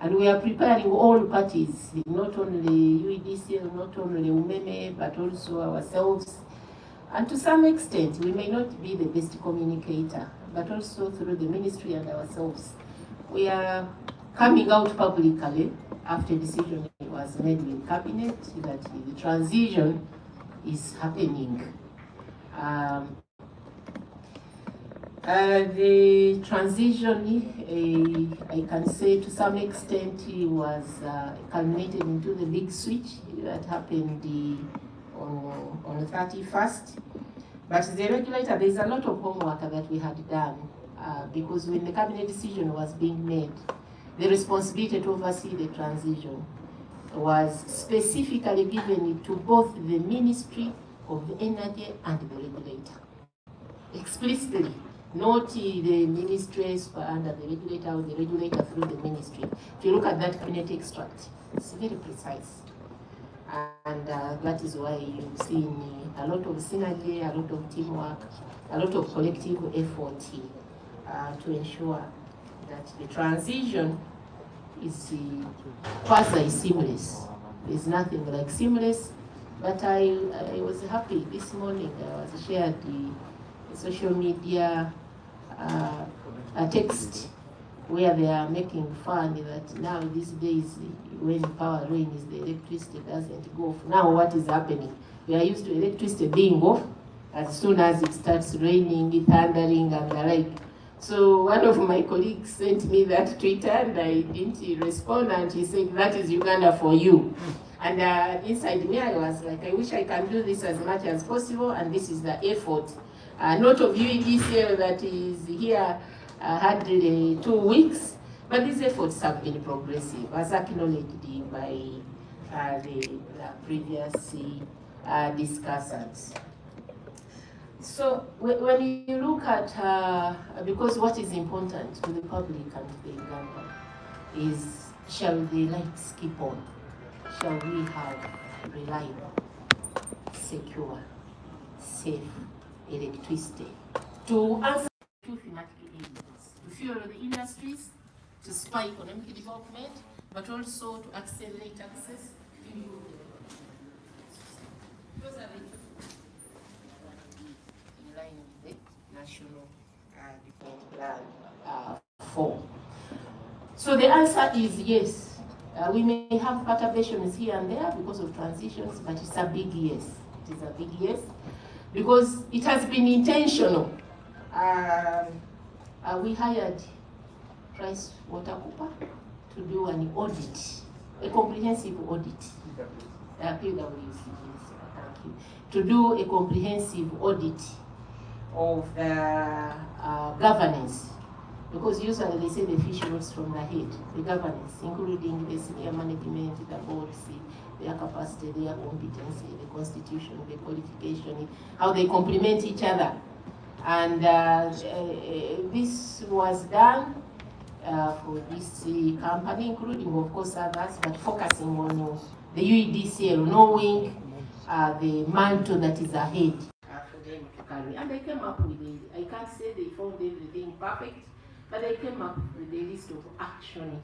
And we are preparing all parties, not only UEDCL, not only UMEME, but also ourselves. And to some extent, we may not be the best communicator, but also through the ministry and ourselves. We are coming out publicly after a decision was made with cabinet that the transition is happening. The transition, I can say to some extent, was culminated into the big switch that happened on the 31st. But the regulator, there's a lot of homework that we had done because when the cabinet decision was being made, the responsibility to oversee the transition was specifically given to both the Ministry of Energy and the regulator. Explicitly, not the ministries under the regulator or the regulator through the ministry. If you look at that cabinet extract, it's very precise. And that is why you've seen a lot of synergy, a lot of teamwork, a lot of collective effort to ensure that the transition is quasi-seamless. There's nothing like seamless, but I was happy this morning. I was shared the social media a text where they are making fun that now these days when power rains, the electricity doesn't go off. Now what is happening? We are used to electricity being off as soon as it starts raining, thundering and the like. So one of my colleagues sent me that Twitter and I didn't respond, and he said, that is Uganda for you. And inside me I was like, I wish I can do this as much as possible, and this is the effort. Not of UEDCL that is here hardly 2 weeks, but these efforts have been progressive, as acknowledged by the previous discussants. So when you look at, because what is important to the public and to the Uganda is, shall the lights keep on? Shall we have reliable, secure, safe electricity to answer two thematic areas, to fuel the industries, to spur economic development, but also to accelerate access to new those are the in line with the National Reform Plan 4. So the answer is yes. We may have perturbations here and there because of transitions, but it's a big yes. It is a big yes. Because it has been intentional. We hired Price Watercooper to do an audit, a comprehensive audit. PwC, thank you. To do a comprehensive audit of the governance. Because usually they say the fish rots from the head, the governance, including the senior management, the boards, their capacity, their competency, the constitution, the qualification, how they complement each other. And this was done for this company, including of course others, but focusing on the UEDCL, knowing the mantle that is ahead for them to carry. And they came up with it. I can't say they found everything perfect, but they came up with a list of action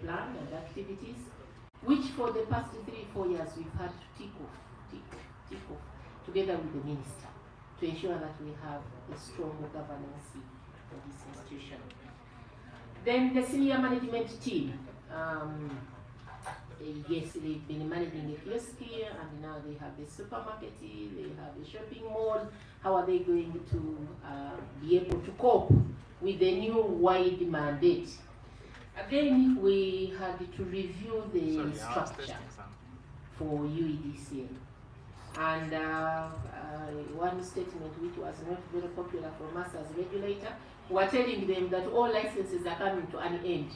plan and activities, which for the past 3-4 years we've had to tick off, together with the minister, to ensure that we have a strong governance for this institution. Then the senior management team, yes, they've been managing a kiosk here, and now they have a supermarket, they have a shopping mall. How are they going to be able to cope with the new wide mandate? Again, we had to review the structure for UEDCL. And one statement which was not very popular from us as regulator, we were telling them that all licenses are coming to an end.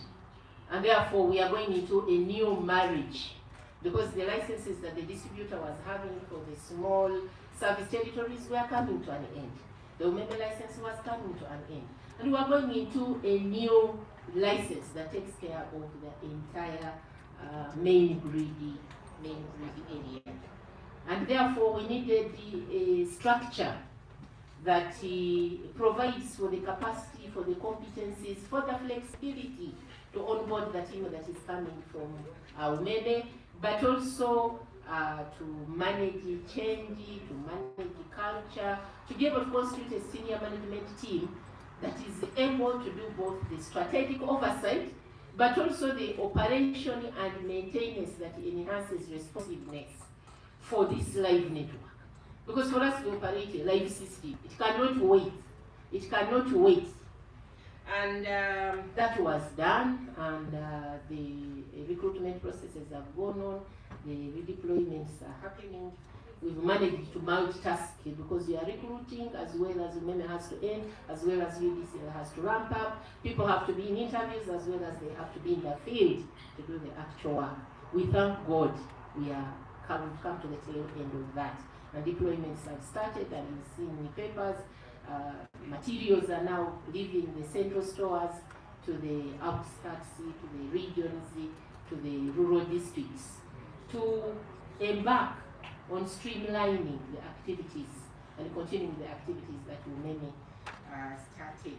And therefore, we are going into a new marriage, because the licenses that the distributor was having for the small service territories were coming to an end. The UMEME license was coming to an end. And we are going into a new license that takes care of the entire main grid area. And therefore, we needed a structure that provides for the capacity, for the competencies, for the flexibility to onboard the team that is coming from UMEME, but also to manage change, to manage culture, to be able to constitute a senior management team that is able to do both the strategic oversight, but also the operation and maintenance that enhances responsiveness for this live network. Because for us to operate a live system, it cannot wait. It cannot wait. And that was done, and the recruitment processes have gone on, the redeployments are happening. We've managed to multitask because we are recruiting as well as UMEME has to end, as well as UEDCL has to ramp up. People have to be in interviews as well as they have to be in the field to do the actual work. We thank God we are come to the tail end of that. And deployments have started, and you've seen in the papers. Materials are now leaving the central stores to the outskirts, to the regions, to the rural districts, to embark on streamlining the activities and continuing the activities that UMEME started.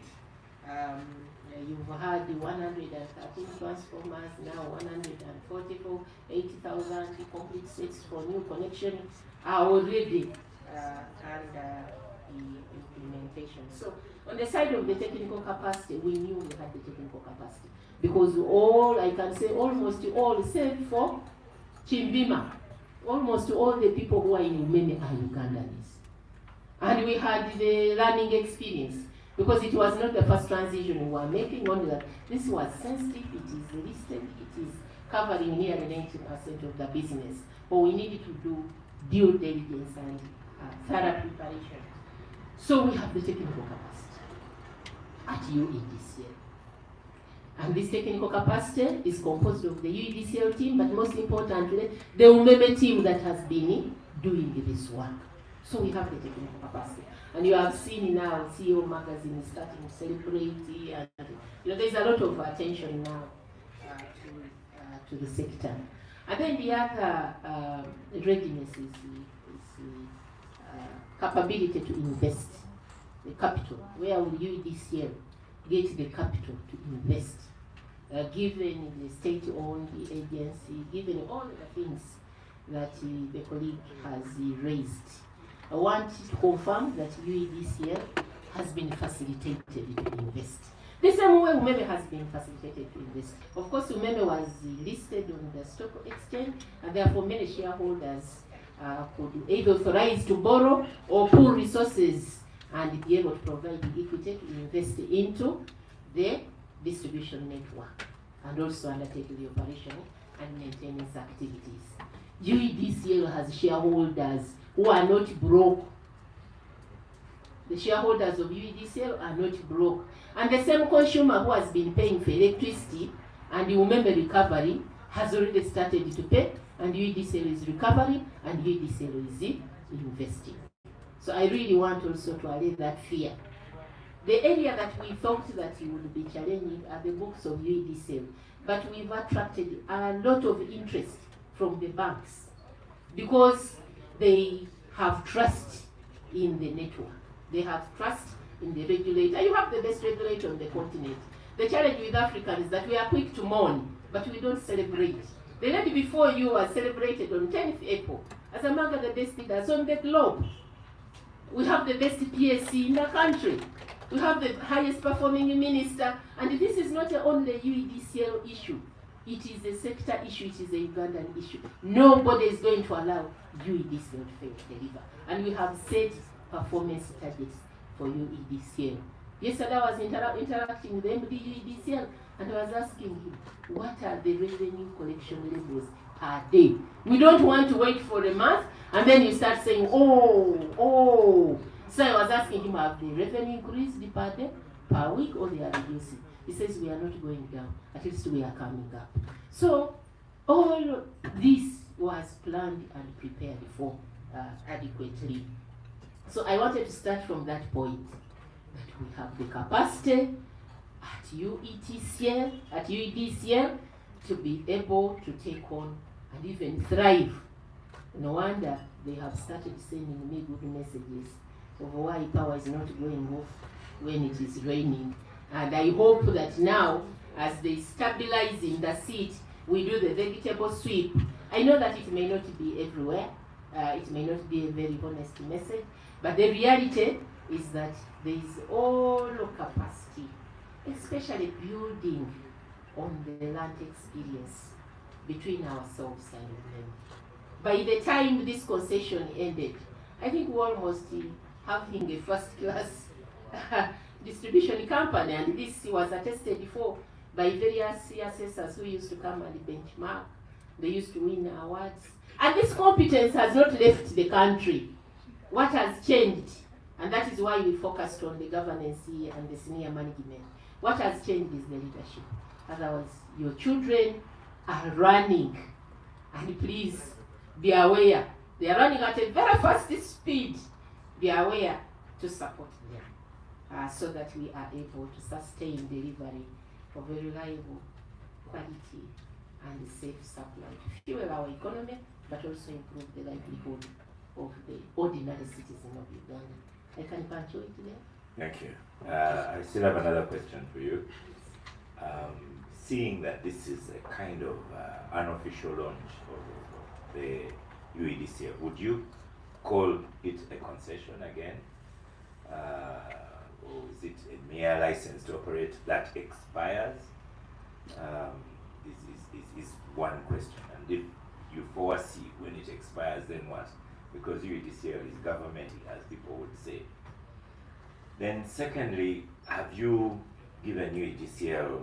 You've had 113 transformers, now 144, 80,000 complete sets for new connection are already under implementation. So on the side of the technical capacity, we knew we had the technical capacity because almost all, save for Chimbima, almost all the people who are in UMEME are Ugandans. And we had the learning experience because it was not the first transition we were making, only that this was sensitive, it is listed, it is covering nearly 90% of the business. But we needed to do due diligence and thorough preparation. So we have the technical capacity at UEDCL. And this technical capacity is composed of the UEDCL team, but most importantly, the UMEME team that has been doing this work. So we have the technical capacity. And you have seen now CEO magazine is starting to celebrate, and there's a lot of attention now to the sector. And then the other readiness is capability to invest the capital. Where will UEDCL get the capital to invest? Given the state-owned agency, given all the things that the colleague has raised. I want to confirm that UEDCL has been facilitated to invest. The same way UMEME has been facilitated to invest. Of course, UMEME was listed on the stock exchange, and therefore many shareholders could either authorize to borrow or pool resources and be able to provide the equity to invest into the distribution network and also undertake the operation and maintenance activities. UEDCL has shareholders who are not broke. The shareholders of UEDCL are not broke. And the same consumer who has been paying for electricity and the UMEME recovery has already started to pay, and UEDCL is recovering and UEDCL is investing. So I really want also to allay that fear. The area that we thought that it would be challenging are the books of UEDCL, but we've attracted a lot of interest from the banks because they have trust in the network. They have trust in the regulator. You have the best regulator on the continent. The challenge with Africa is that we are quick to mourn, but we don't celebrate. The lady before you was celebrated on 10th April as among the best leaders on the globe. We have the best PSC in the country. We have the highest performing minister, and this is not only a UEDCL issue. It is a sector issue, it is a Ugandan issue. Nobody is going to allow UEDCL to fail to deliver. And we have set performance targets for UEDCL. Yesterday I was interacting with the MD UEDCL, and I was asking him, what are the revenue collection levels per day? We don't want to wait for a month, and then you start saying, oh. So I was asking him, have the revenue increased per day, per week, or they are reducing? He says, we are not going down, at least we are coming up. So all this was planned and prepared for adequately. So I wanted to start from that point, that we have the capacity at UEDCL to be able to take on and even thrive. No wonder they have started sending me good messages of why power is not going off when it is raining. And I hope that now as they stabilize in the seat, we do the vegetable sweep. I know that it may not be everywhere, it may not be a very honest message, but the reality is that there is all capacity, especially building on the land experience between ourselves and them. By the time this concession ended, I think we almost having a first-class distribution company, and this was attested for by various assessors who used to come and benchmark. They used to win awards. And this competence has not left the country. What has changed, and that is why we focused on the governance and the senior management, what has changed is the leadership. Otherwise, your children are running, and please be aware, they are running at a very fast speed. Be aware to support them so that we are able to sustain delivery of a reliable, quality, and safe supply to fuel our economy, but also improve the livelihood of the ordinary citizen of Uganda. I can punctuate there. Thank you. I still have another question for you. Seeing that this is a kind of unofficial launch of the UEDCL, would you call it a concession again? Or is it a mere license to operate that expires? Is one question. And if you foresee when it expires, then what? Because UEDCL is government, as people would say. Then secondly, have you given UEDCL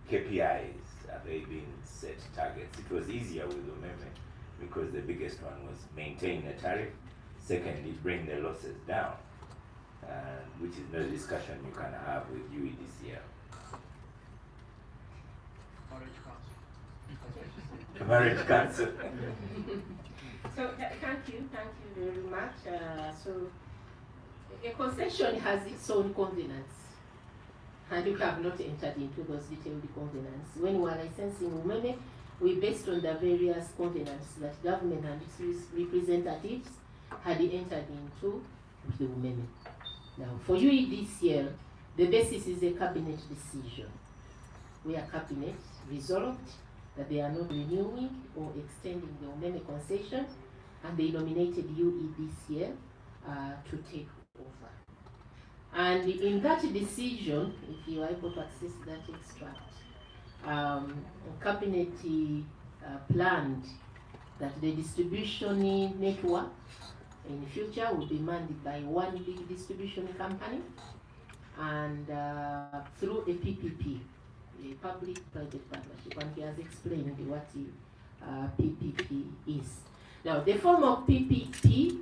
KPIs? Have they been set targets? It was easier with Umeme because the biggest one was maintain the tariff. Secondly, bring the losses down, which is no discussion you can have with UEDCL. Marriage council. So thank you very much. So a concession has its own covenants, and we have not entered into those detailed covenants. When we are licensing Umeme, we based on the various covenants that government and its representatives had entered into with the Umeme. Now, for UEDCL, the basis is a cabinet decision, where cabinet resolved that they are not renewing or extending the Umeme concession, and they nominated UEDCL to take over. And in that decision, if you are able to access that extract, cabinet planned that the distribution network in the future will be manned by one big distribution company, and through a PPP, a public-private partnership, and he has explained what PPP is. Now, the form of PPP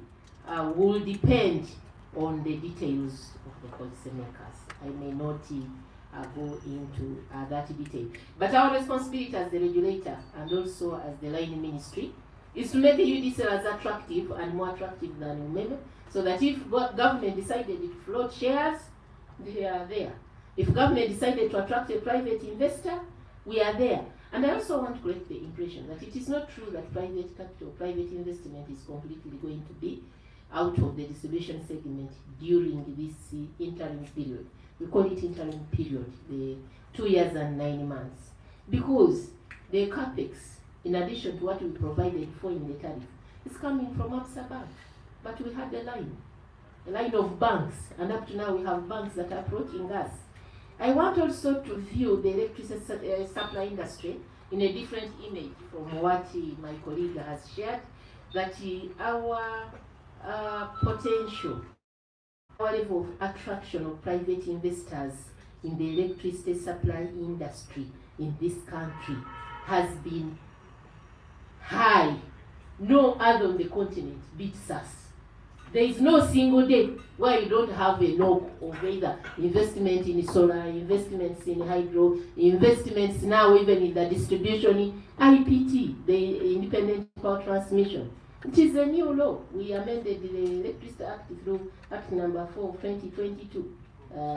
will depend on the details of the policymakers. I may not go into that detail. But our responsibility as the regulator and also as the line ministry is to make the UEDCL as attractive and more attractive than Umeme, so that if government decided to float shares, they are there. If government decided to attract a private investor, we are there. And I also want to correct the impression that it is not true that private capital, private investment is completely going to be out of the distribution segment during this interim period. We call it interim period, the 2 years and 9 months. Because the capex, in addition to what we provided for in the tariff, is coming from Absa Bank. But we had a line of banks, and up to now we have banks that are approaching us. I want also to view the electricity supply industry in a different image from what my colleague has shared, that our potential, our level of attraction of private investors in the electricity supply industry in this country has been high. No other on the continent beats us. There is no single day where you don't have a knock of either investment in solar, investments in hydro, investments now even in the distribution, IPT, the Independent Power Transmission. It is a new law. We amended the Electricity Act through Act number 4 of 2022,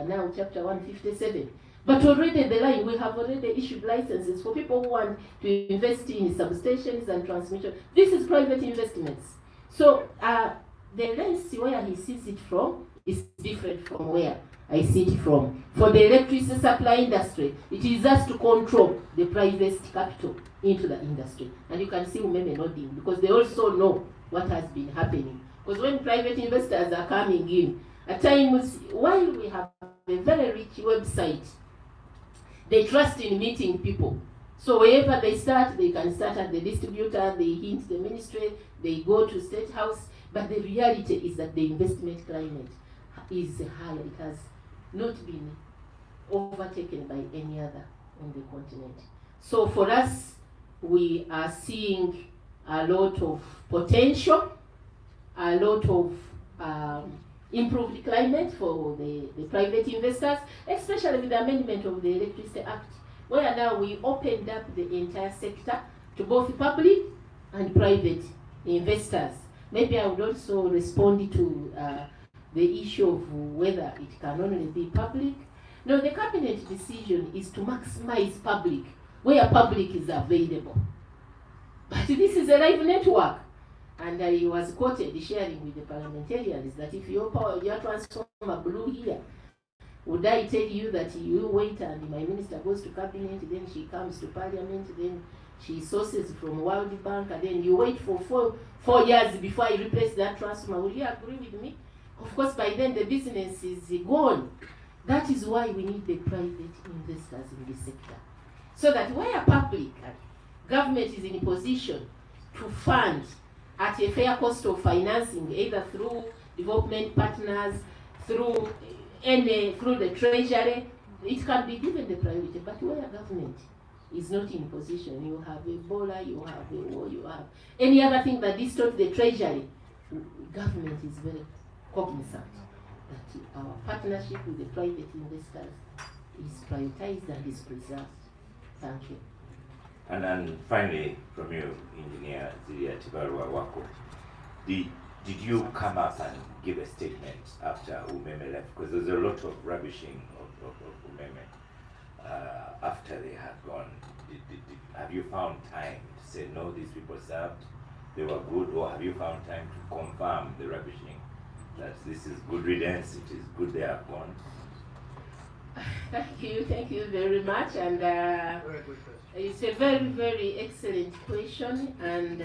now chapter 157. But already the line, we have already issued licenses for people who want to invest in substations and transmission. This is private investments. So the lens where he sees it from is different from where I sit from. For the electricity supply industry, it is just to control the private capital into the industry. And you can see Umeme nodding because they also know what has been happening. Because when private investors are coming in, at times, while we have a very rich website, they trust in meeting people. So wherever they start, they can start at the distributor, they hint the ministry, they go to State House, but the reality is that the investment climate is high. It has not been overtaken by any other on the continent. So for us, we are seeing a lot of potential, a lot of improved climate for the private investors, especially with the amendment of the Electricity Act, where now we opened up the entire sector to both public and private investors. Maybe I would also respond to the issue of whether it can only be public. No, the cabinet decision is to maximize public where public is available. But this is a live network. And I was quoted sharing with the parliamentarians that if your transformer blew here, would I tell you that you wait and my minister goes to cabinet, then she comes to parliament, then she sources from World Bank, and then you wait for four years before I replace that transformer? Will you agree with me? Of course, by then the business is gone. That is why we need the private investors in this sector. So that where public government is in a position to fund at a fair cost of financing, either through development partners, through the treasury, it can be given the priority. But where government is not in position, you have Ebola, you have a war, you have any other thing that distorts the treasury, government is very cognizant that our partnership with the private investors is prioritized and is preserved. Thank you. And then finally, from you, Engineer Zilia Tibarua Wako, did you come up and give a statement after Umeme left? Because there's a lot of rubbishing of Umeme after they had gone. Have you found time to say, no, these people served, they were good, or have you found time to confirm the rubbishing, that this is good riddance, it is good they have gone? Thank you very much. And it's a very, very excellent question. And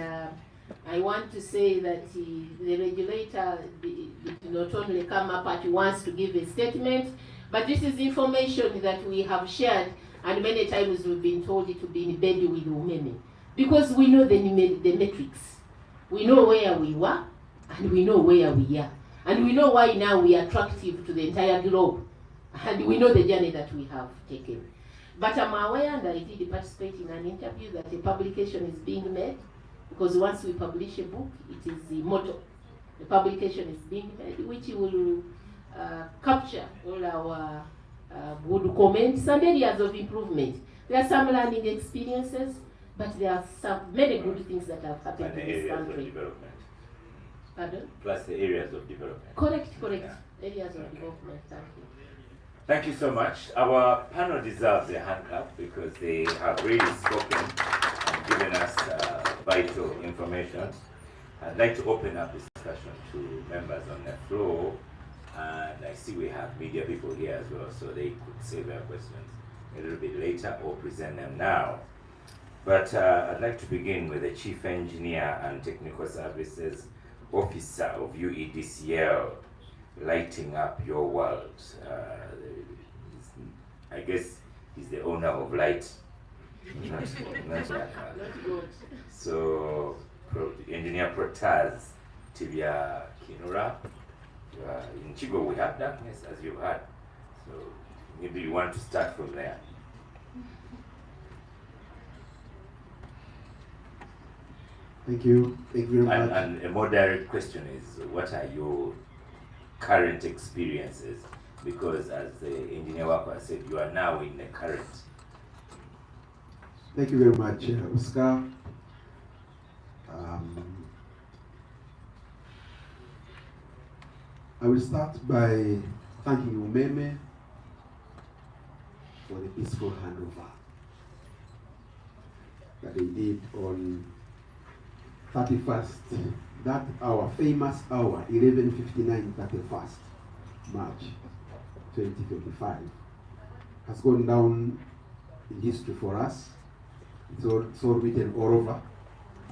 I want to say that the regulator did not only come up at once to give a statement, but this is information that we have shared, and many times we've been told it to be in bed with Umeme, because we know the metrics. We know where we were, and we know where we are. And we know why now we are attractive to the entire globe. And we know the journey that we have taken. But I'm aware, and I did participate in an interview, that a publication is being made, because once we publish a book, it is the motto. The publication is being made, which will capture all our good comments and areas of improvement. There are some learning experiences, but there are many good things that have happened in this country. Pardon? Plus the areas of development. Correct. Areas of development, thank you. Thank you so much. Our panel deserves a hand clap because they have really spoken and given us vital information. I'd like to open up this discussion to members on the floor, and I see we have media people here as well, so they could save their questions a little bit later or present them now. But I'd like to begin with the Chief Engineer and Technical Services Officer of UEDCL, lighting up your world. I guess he's the owner of light. So, Engineer Protaz Tibia Kinura. In Chigo we have darkness, as you heard. So maybe you want to start from there. Thank you very much. And a more direct question is, what are your current experiences? Because as the engineer Wako said, you are now in the current. Thank you very much, Oscar. I will start by thanking Umeme for the peaceful handover that they did on 31st, that our famous hour, 11:59, 31st March 2025 has gone down in history for us. It's all written all over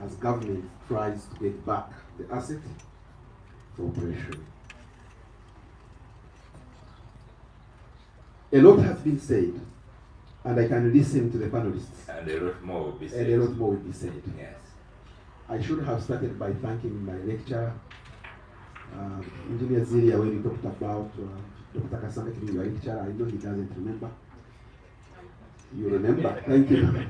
as government tries to get back the asset for operation. A lot has been said, and I can listen to the panelists. And a lot more will be said. And a lot more will be said. Yes. I should have started by thanking my lecturer, Engineer Zilia, when he talked about Dr. Kasanga being your lecturer. I know he doesn't remember. You remember? Thank you.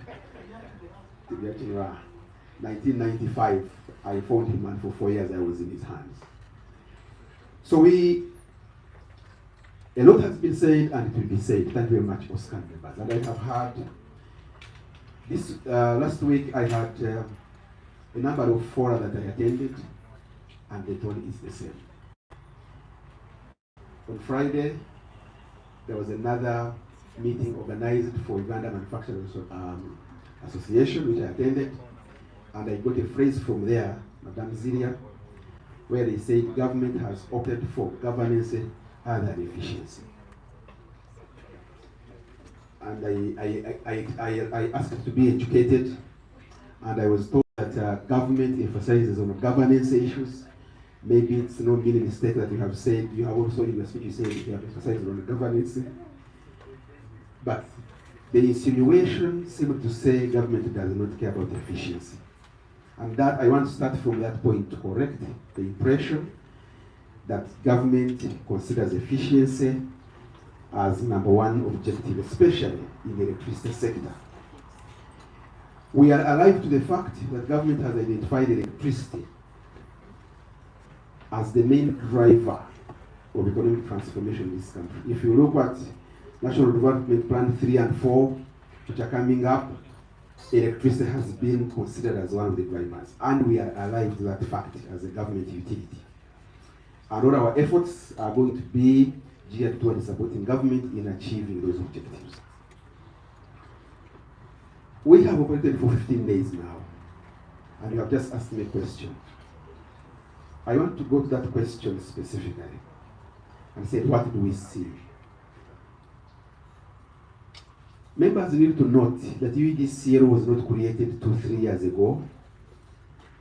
1995, I found him, and for 4 years I was in his hands. So a lot has been said, and it will be said. Thank you very much, Oscar members. And I have had this last week. I had a number of fora that I attended, and the tone is the same. On Friday, there was another meeting organized for Uganda Manufacturers Association, which I attended, and I got a phrase from there, Madam Zilia, where they said government has opted for governance other than efficiency. And I asked to be educated, and I was told that government emphasizes on governance issues. Maybe it's no meaning mistake that you have said, you have also in your speech you said you have emphasized on governance. But the insinuation seemed to say government does not care about efficiency. And that I want to start from that point to correct the impression that government considers efficiency as number one objective, especially in the electricity sector. We are alive to the fact that government has identified electricity as the main driver of economic transformation in this country. If you look at National Development Plan 3 and 4, which are coming up, electricity has been considered as one of the drivers. And we are alive to that fact as a government utility. And all our efforts are going to be geared towards supporting government in achieving those objectives. We have operated for 15 days now, and you have just asked me a question. I want to go to that question specifically and say, what do we see? Members need to note that UEDCL was not created 2-3 years ago.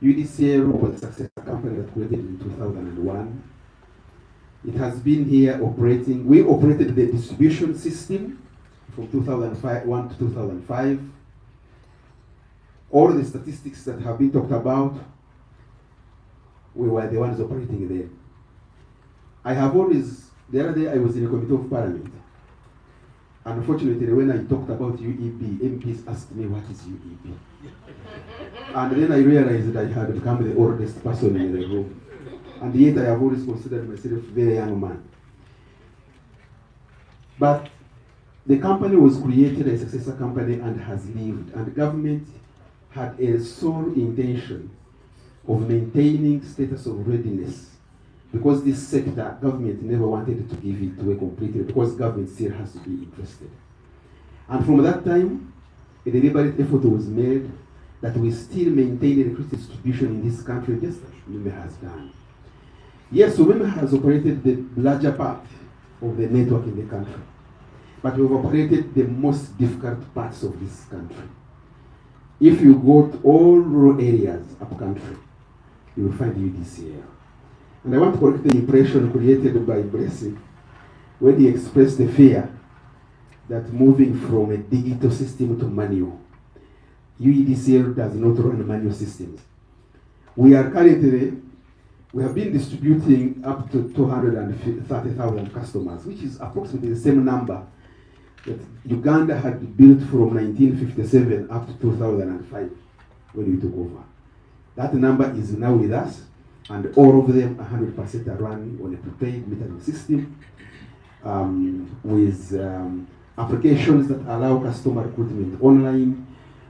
UEDCL was a successor company that created in 2001. It has been here operating. We operated the distribution system from 2001 to 2005. All the statistics that have been talked about, we were the ones operating there. I have always, the other day I was in a committee of parliament. Unfortunately, when I talked about UEB, MPs asked me, what is UEB? And then I realized that I had become the oldest person in the room. And yet I have always considered myself a very young man. But the company was created as a successor company and has lived. And the government had a sole intention of maintaining status of readiness, because this sector, government never wanted to give it away completely, because government still has to be interested. And from that time, a deliberate effort was made that we still maintain electricity distribution in this country, just like UME has done. Yes, UME has operated the larger part of the network in the country, but we've operated the most difficult parts of this country. If you go to all rural areas up country, you will find UEDCL. And I want to correct the impression created by Blessing when he expressed the fear that moving from a digital system to manual, UEDCL does not run manual systems. We have been distributing up to 230,000 customers, which is approximately the same number that Uganda had built from 1957 up to 2005 when we took over. That number is now with us, and all of them 100% are running on a prepaid metering system with applications that allow customer recruitment online.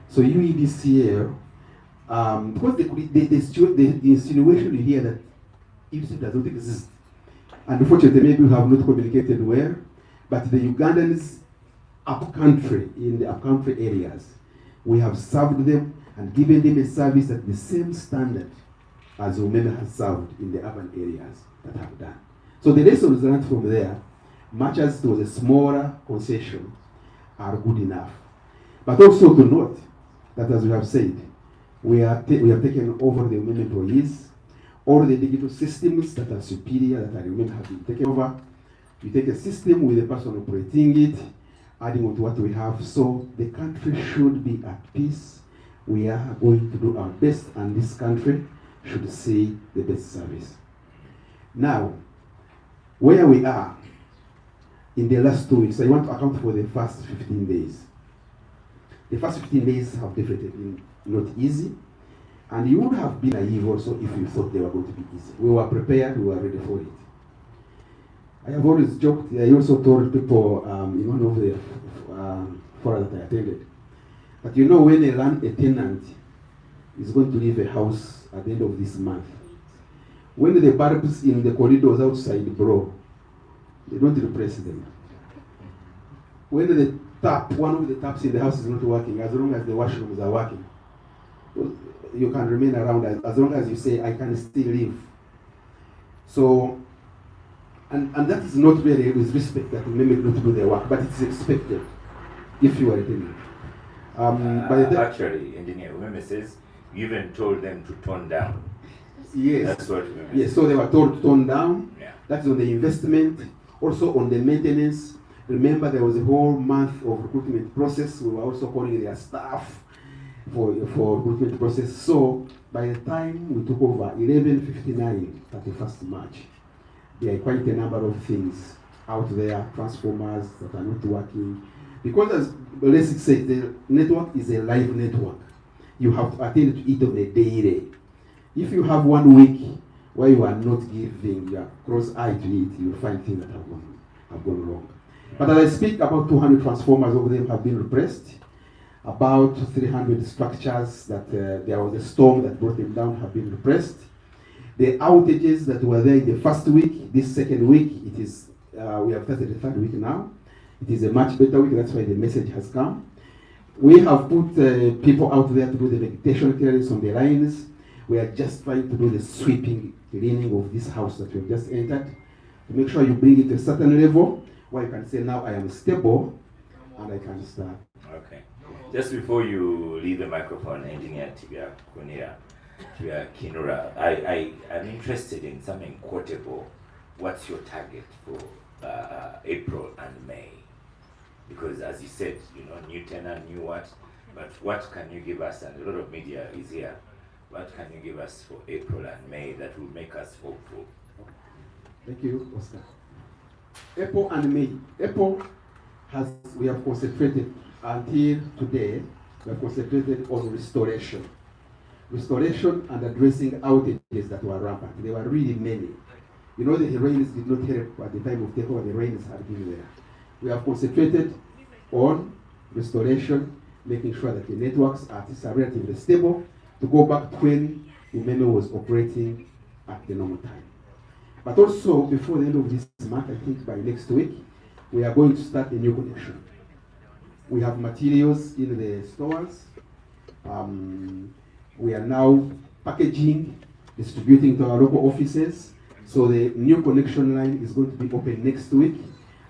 So UEDCL, because the insinuation here that UEDCL does not exist, unfortunately maybe we have not communicated well, but the Ugandans upcountry, in the upcountry areas, we have served them and given them a service at the same standard as UMEME has served in the urban areas that have done. So the lessons learned from there much as it was a smaller concession, are good enough. But also to note that, as we have said, we have taken over the women employees. All the digital systems that are superior, that are women, have been taken over. We take a system with a person operating it, adding on to what we have. So the country should be at peace. We are going to do our best, and this country should see the best service. Now, where we are in the last 2 weeks, I want to account for the first 15 days. The first 15 days have definitely been not easy, and you would have been naive also if you thought they were going to be easy. We were prepared, we were ready for it. I have always joked, I also told people in one of the forums that I attended, that you know when a tenant is going to leave a house at the end of this month, when the bulbs in the corridors outside blow, they don't replace them. When the tap, one of the taps in the house is not working, as long as the washrooms are working, you can remain around as long as you say, I can still live. So, and that is not really with respect that we may not do their work, but it's expected if you are a tenant. Actually, Engineer Weme says you even told them to tone down. Yes. That's what Weme yes, says. so they were told to tone down. Yeah. That's on the investment, also on the maintenance. Remember, there was a whole month of recruitment process. We were also calling their staff for recruitment process. So by the time we took over, 11:59, 31st March, there are quite a number of things out there, transformers that are not working. Because as Leslie said, the network is a live network. You have to attend to it on a daily. If you have 1 week where you are not giving your cross eye to it, you'll find things that have gone wrong. But as I speak, about 200 transformers of them have been replaced. About 300 structures that there was a storm that brought them down have been replaced. The outages that were there in the first week, this second week, it is we have started the third week now. It is a much better week. That's why the message has come. We have put people out there to do the vegetation clearance on the lines. We are just trying to do the sweeping, cleaning of this house that we've just entered to make sure you bring it to a certain level where you can say, now I am stable and I can start. Okay. Just before you leave the microphone, Engineer Tibia Kinura, I'm interested in something quotable. What's your target for April and May? Because as you said, new tenant, new what, but what can you give us? And a lot of media is here. What can you give us for April and May that will make us hopeful? Thank you, Oscar. April and May. April we have concentrated until today, we have concentrated on restoration. Restoration and addressing outages that were rampant. There were really many. The rains did not help at the time of takeover, the rains had been there. We have concentrated on restoration, making sure that the networks are relatively stable to go back to when Umeme was operating at the normal time. But also, before the end of this month, I think by next week, we are going to start a new connection. We have materials in the stores. We are now packaging, distributing to our local offices. So the new connection line is going to be open next week.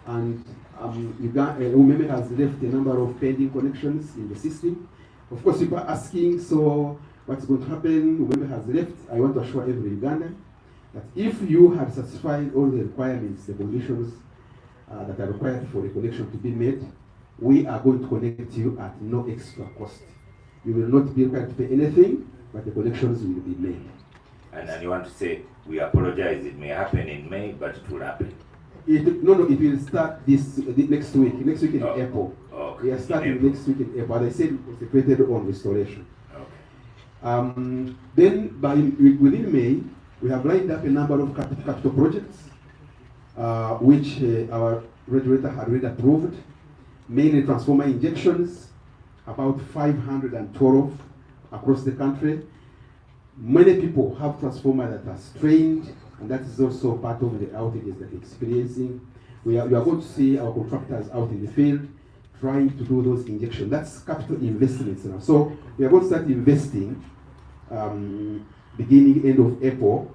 And Umeme has left a number of pending connections in the system. Of course, people are asking, so what's going to happen? Umeme has left. I want to assure every Ugandan that if you have satisfied all the requirements, the conditions that are required for the connection to be made, we are going to connect you at no extra cost. You will not be required to pay anything, but the connections will be made. And you want to say, we apologize, it may happen in May, but it will happen. It will start next week in April. Okay. We are starting next week in April. As I said, we concentrated on restoration. Okay. Then within May, we have lined up a number of capital projects, which our regulator had already approved, mainly transformer injections, about 512 across the country. Many people have transformers that are strained, and that is also part of the outages that they're experiencing. We are going to see our contractors out in the field trying to do those injections. That's capital investments now. So we are going to start investing beginning end of April,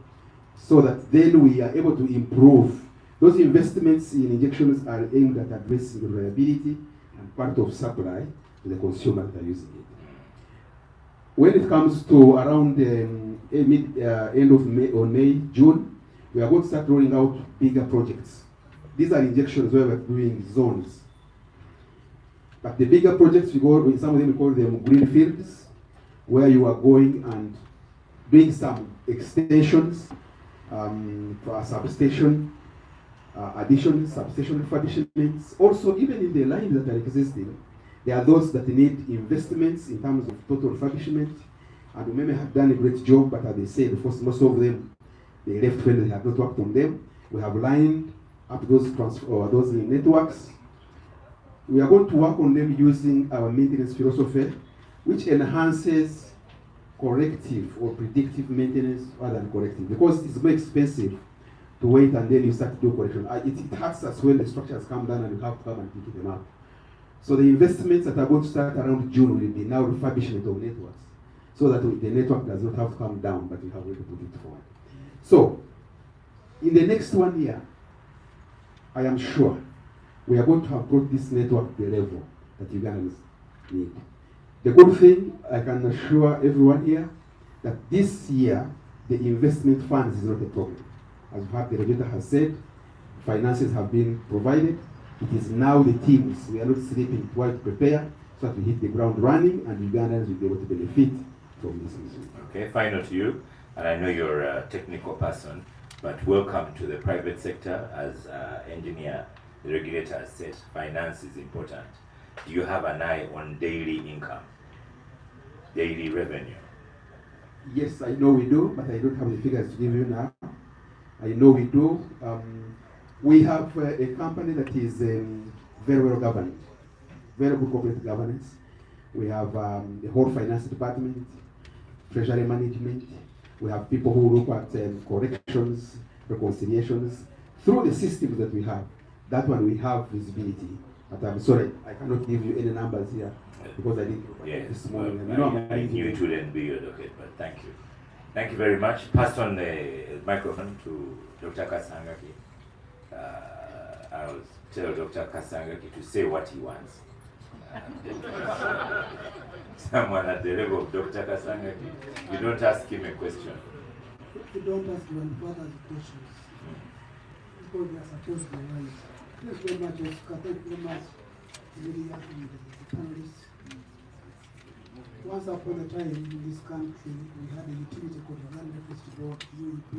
so that then we are able to improve Those investments in injections are aimed at addressing reliability and part of supply to the consumer that are using it. When it comes to around end of May or May, June, we are going to start rolling out bigger projects. These are injections where we're doing zones. But the bigger projects, we go, some of them we call them green fields, where you are going and doing some extensions for a substation, additions, substation refurbishments. Also, even in the lines that are existing, there are those that need investments in terms of total refurbishment. And we may have done a great job, but as they said, most of them, they left when they have not worked on them. We have lined up those networks. We are going to work on them using our maintenance philosophy, which enhances corrective or predictive maintenance rather than corrective, because it's more expensive to wait and then you start to do correction. It hurts us when the structures come down and you have to come and pick them up. So the investments that are going to start around June will be now refurbishment of networks, so that the network does not have to come down, but you have a way to put it forward. So, in the next 1 year, I am sure we are going to have brought this network to the level that Ugandans need. The good thing, I can assure everyone here, that this year, the investment funds is not a problem. As the regulator has said, finances have been provided. It is now the teams. We are not sleeping while to prepare, so that we hit the ground running and Ugandans will be able to benefit from this mission. Okay, final to you, and I know you're a technical person, but welcome to the private sector. As engineer, the regulator has said finance is important. Do you have an eye on daily income, daily revenue? Yes, I know we do, but I don't have the figures to give you now. I know we do. We have a company that is very well governed, very good corporate governance. We have the whole finance department, treasury management. We have people who look at corrections, reconciliations. Through the systems that we have, that one we have visibility. But I'm sorry, I cannot give you any numbers here because I didn't this morning. I knew it wouldn't be your docket, but thank you. Thank you very much. Pass on the microphone to Dr. Kasangaki. I'll tell Dr. Kasangaki to say what he wants. Someone at the level of Dr. Kasangaki, you don't ask him a question. You don't ask one further questions. Because they are supposed to be right. Thank you very much, Oscar. Thank you very much, media and the panelists. Once upon a time in this country, we had a utility called Uganda Electricity Board, UEP,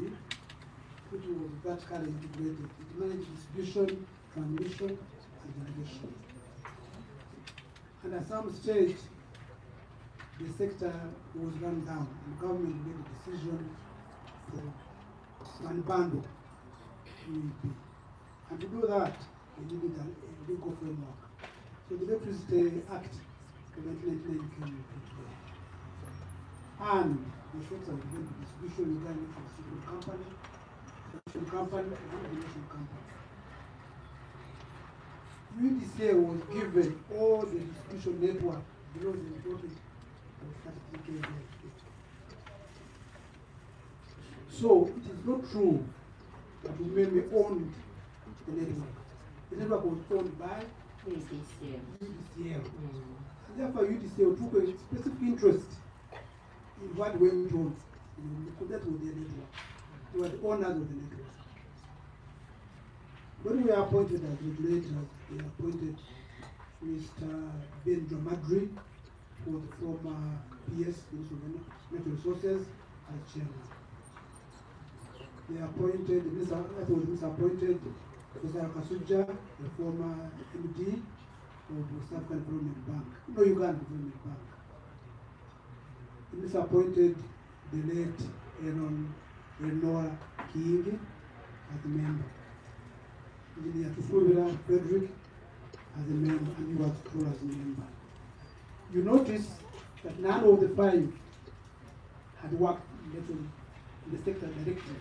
which was vertically integrated. It managed distribution, transmission, and generation. And at some stage, the sector was run down, and the government made a decision to unbundle UEP. And to do that, they needed a legal framework. So the Electricity Act of 1999 came into play. And the sector was going to distribution, Uganda Electricity Company, and regulation company. UEDCL was given all the distribution network below the important of 33 kV. So it is not true that Umeme owned the network. The network was owned by UEDCL. And therefore UEDCL took a specific interest in what went on. Because that was their network. They were the owners of the network. When we are appointed as regulators, we appointed Mr. Ben Dramadri for the former PS, Minister of Natural Resources, as chairman. They appointed, Mr. appointed Mr. Kasuja, the former MD of the South African Development Bank, no Uganda Development Bank. Mr. appointed the late Enola Kiingi as a member. Engineer Tusubira Frederick as a member, and you was Kuro as a member. You notice that none of the five had worked in the sector directly.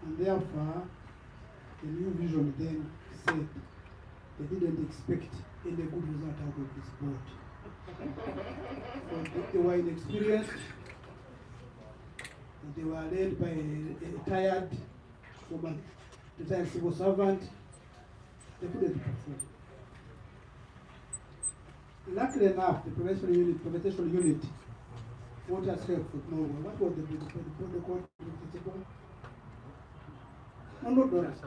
And therefore, the new vision then said they didn't expect any good result out of this board. They were inexperienced, and they were led by a tired former retired civil servant, they couldn't perform. Luckily enough, the professional unit want us help with Norway. What was the code? No, not dollars.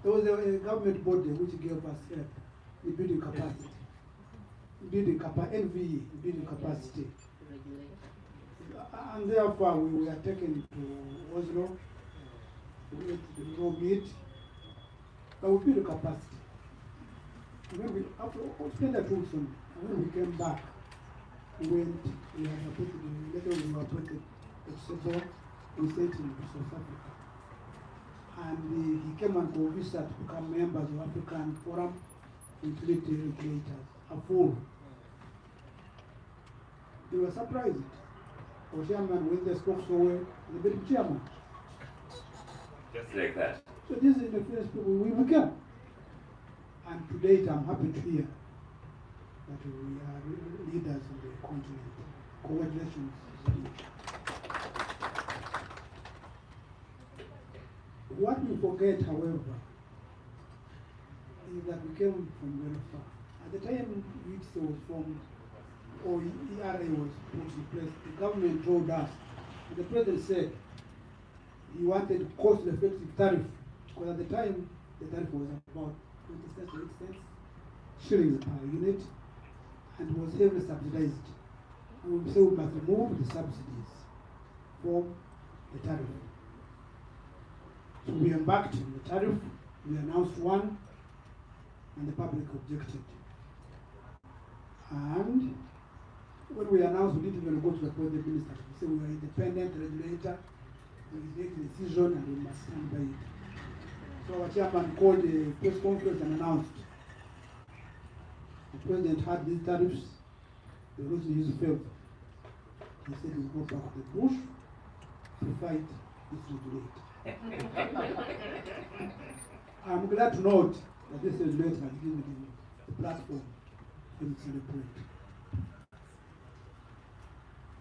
There was a government body which gave us help in building capacity. NVE, building capacity. And therefore we were taken to Oslo, we meet, but we build capacity. When we, after spent a 2 weeks on, when we came back, we had appointed, later we were appointed to Sebo, we sent him to South Africa. And he came and convinced us to become members of African Forum, Utility Regulators, a full. They were surprised. Our chairman, when they spoke so well, they made him chairman. Just like that. So this is the first people we became. And to date, I'm happy to hear that we are leaders in the continent. Congratulations. What we forget, however, is that we came from very far. At the time UEDCL was formed, or ERA was put in place, the government told us, and the president said he wanted cost-effective tariff, because at the time the tariff was about 20 cents to 8 cents shillings per unit, and was heavily subsidized. And we said we must remove the subsidies from the tariff. So we embarked on the tariff, we announced one, and the public objected. And when we announced, we didn't even go to the project minister. We said we are independent regulator, we make the decision and we must stand by it. So our chairman called a press conference and announced the president had these tariffs, they rose in his favor. He said he will go back to the bush to fight this regulator. I'm glad to note that this regulator has given him the platform for him to celebrate.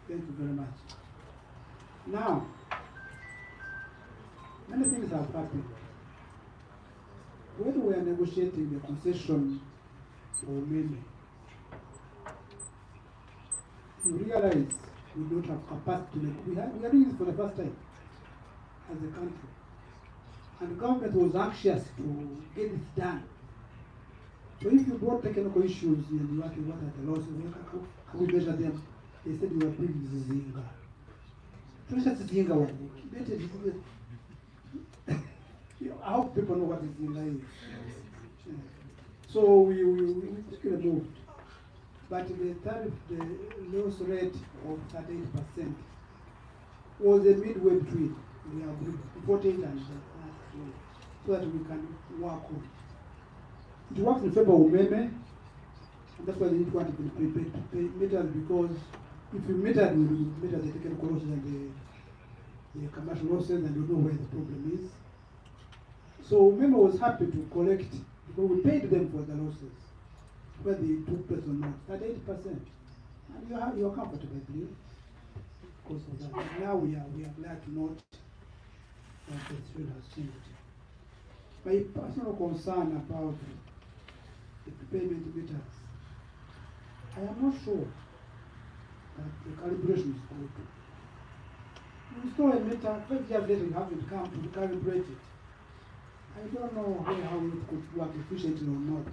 Thank you very much. Now, many things have happened. When we are negotiating the concession for many, you realize we don't have capacity. We are doing this for the first time as a country. And the government was anxious to get it done. So if you brought technical issues and you want to what are the losses, how we measure them, they said you are bringing Zinga. Precious Zinga one. I hope people know what Zinga is. So we quickly moved. But the tariff, the loss rate of 38% was a midway between. We are reporting and so that we can work on. It works in favor of Umeme, and that's why they didn't want to be prepared to pay meters, because if you meter, you meter the technical losses and the commercial losses, and you know where the problem is. So Umeme was happy to collect, because we paid them for the losses, whether they took place or not, 38%. And you are comfortable, I believe, because of that. And now we are glad to note that the situation has changed. My personal concern about the payment meters, I am not sure that the calibration is good. You install a meter, 5 years later you haven't come to calibrate it. I don't know how it could work efficiently or not.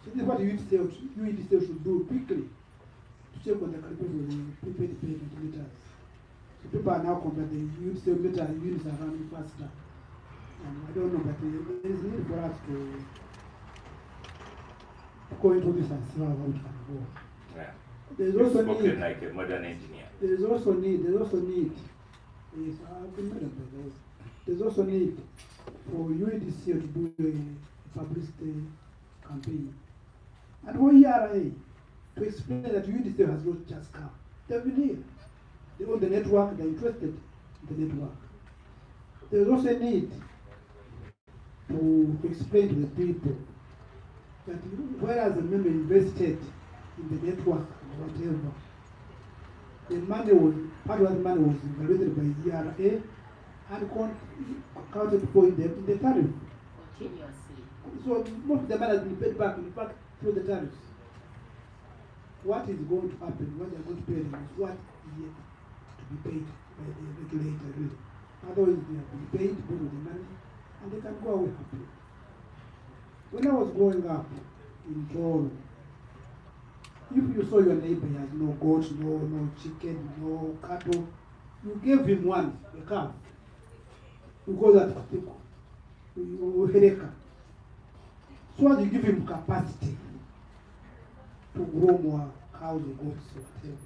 So this is what UEDCL should do quickly to check on the calibration of the prepaid payment meters. So people are now comparing the UEDCL meter units are running faster. I don't know, but there is need for us to go into this and see how it can go. Yeah. There is also need, like a modern engineer. There is also need. Yes, I've been made by those. There's also need for UEDCL to do a publicity campaign. And for ERA to explain that UEDCL has not just come. They've been here. They own the network, they're interested in the network. There's also a need to explain to the people that whereas the member invested in the network or whatever, the money was, part of the money was evaluated by ERA and counted for in the tariff. Continuously. So most of the money has been paid back, in fact, through the tariffs. What is going to happen, what they're going to pay them is what is yet to be paid by the regulator, really. Otherwise, they have been paid, borrow the money, and they can go away happily. When I was growing up in Toronto, if you saw your neighbor has no goat, no chicken, no cattle, you gave him one, a calf. You call that hereka. So as you give him capacity to grow more cows or goats or whatever.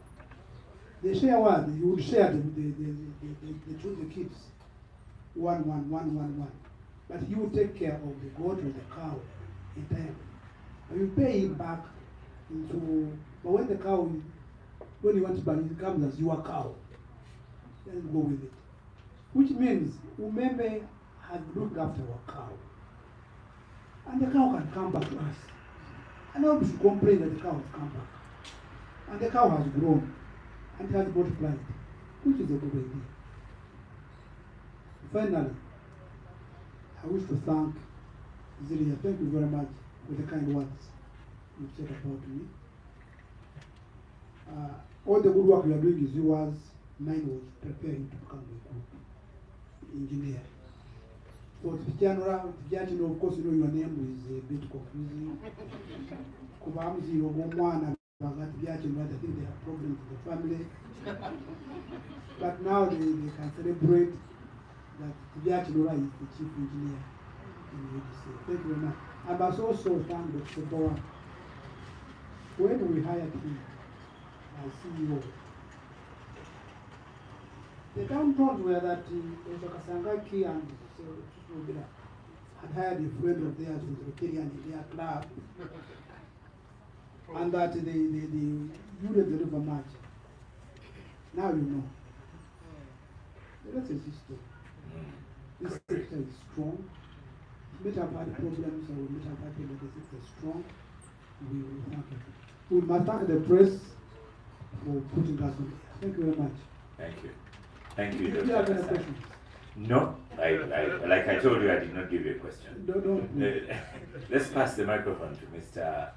The share one, you would share the kids. One. But he will take care of the goat or the cow entirely. And you pay him back into, but when the cow, when you want to buy it, it comes as your cow. Then go with it. Which means Umeme has looked after our cow. And the cow can come back to us. And now we should complain that the cow has come back. And the cow has grown and has multiplied, which is a good idea. Finally, I wish to thank Zilia. Thank you very much for the kind words you said about me. All the good work you are doing is yours. Mine was preparing to become a group engineer. For Tijanura, of course, you know your name is a bit confusing. Kubamzi, Ogomwana, I think they have problems with the family. But now they can celebrate that Tijanura is the chief engineer in UEDCL. Thank you very much. I must also thank Dr. Boa. When we hired him as CEO, the downtones were that Dr. Kasangaki and had hired a friend of theirs who was Rotarian in their club, and that they used the river much. Now you know. That's a system. This sector is strong. We may have had problems, or we may have had problems, but the sector is strong. We will thank you. We must thank the press for putting us on. Thank you very much. Thank you. Thank you, Do you have Dr. any Hassan. questions? No, like I told you, I did not give you a question. Don't. Let's pass the microphone to Mr.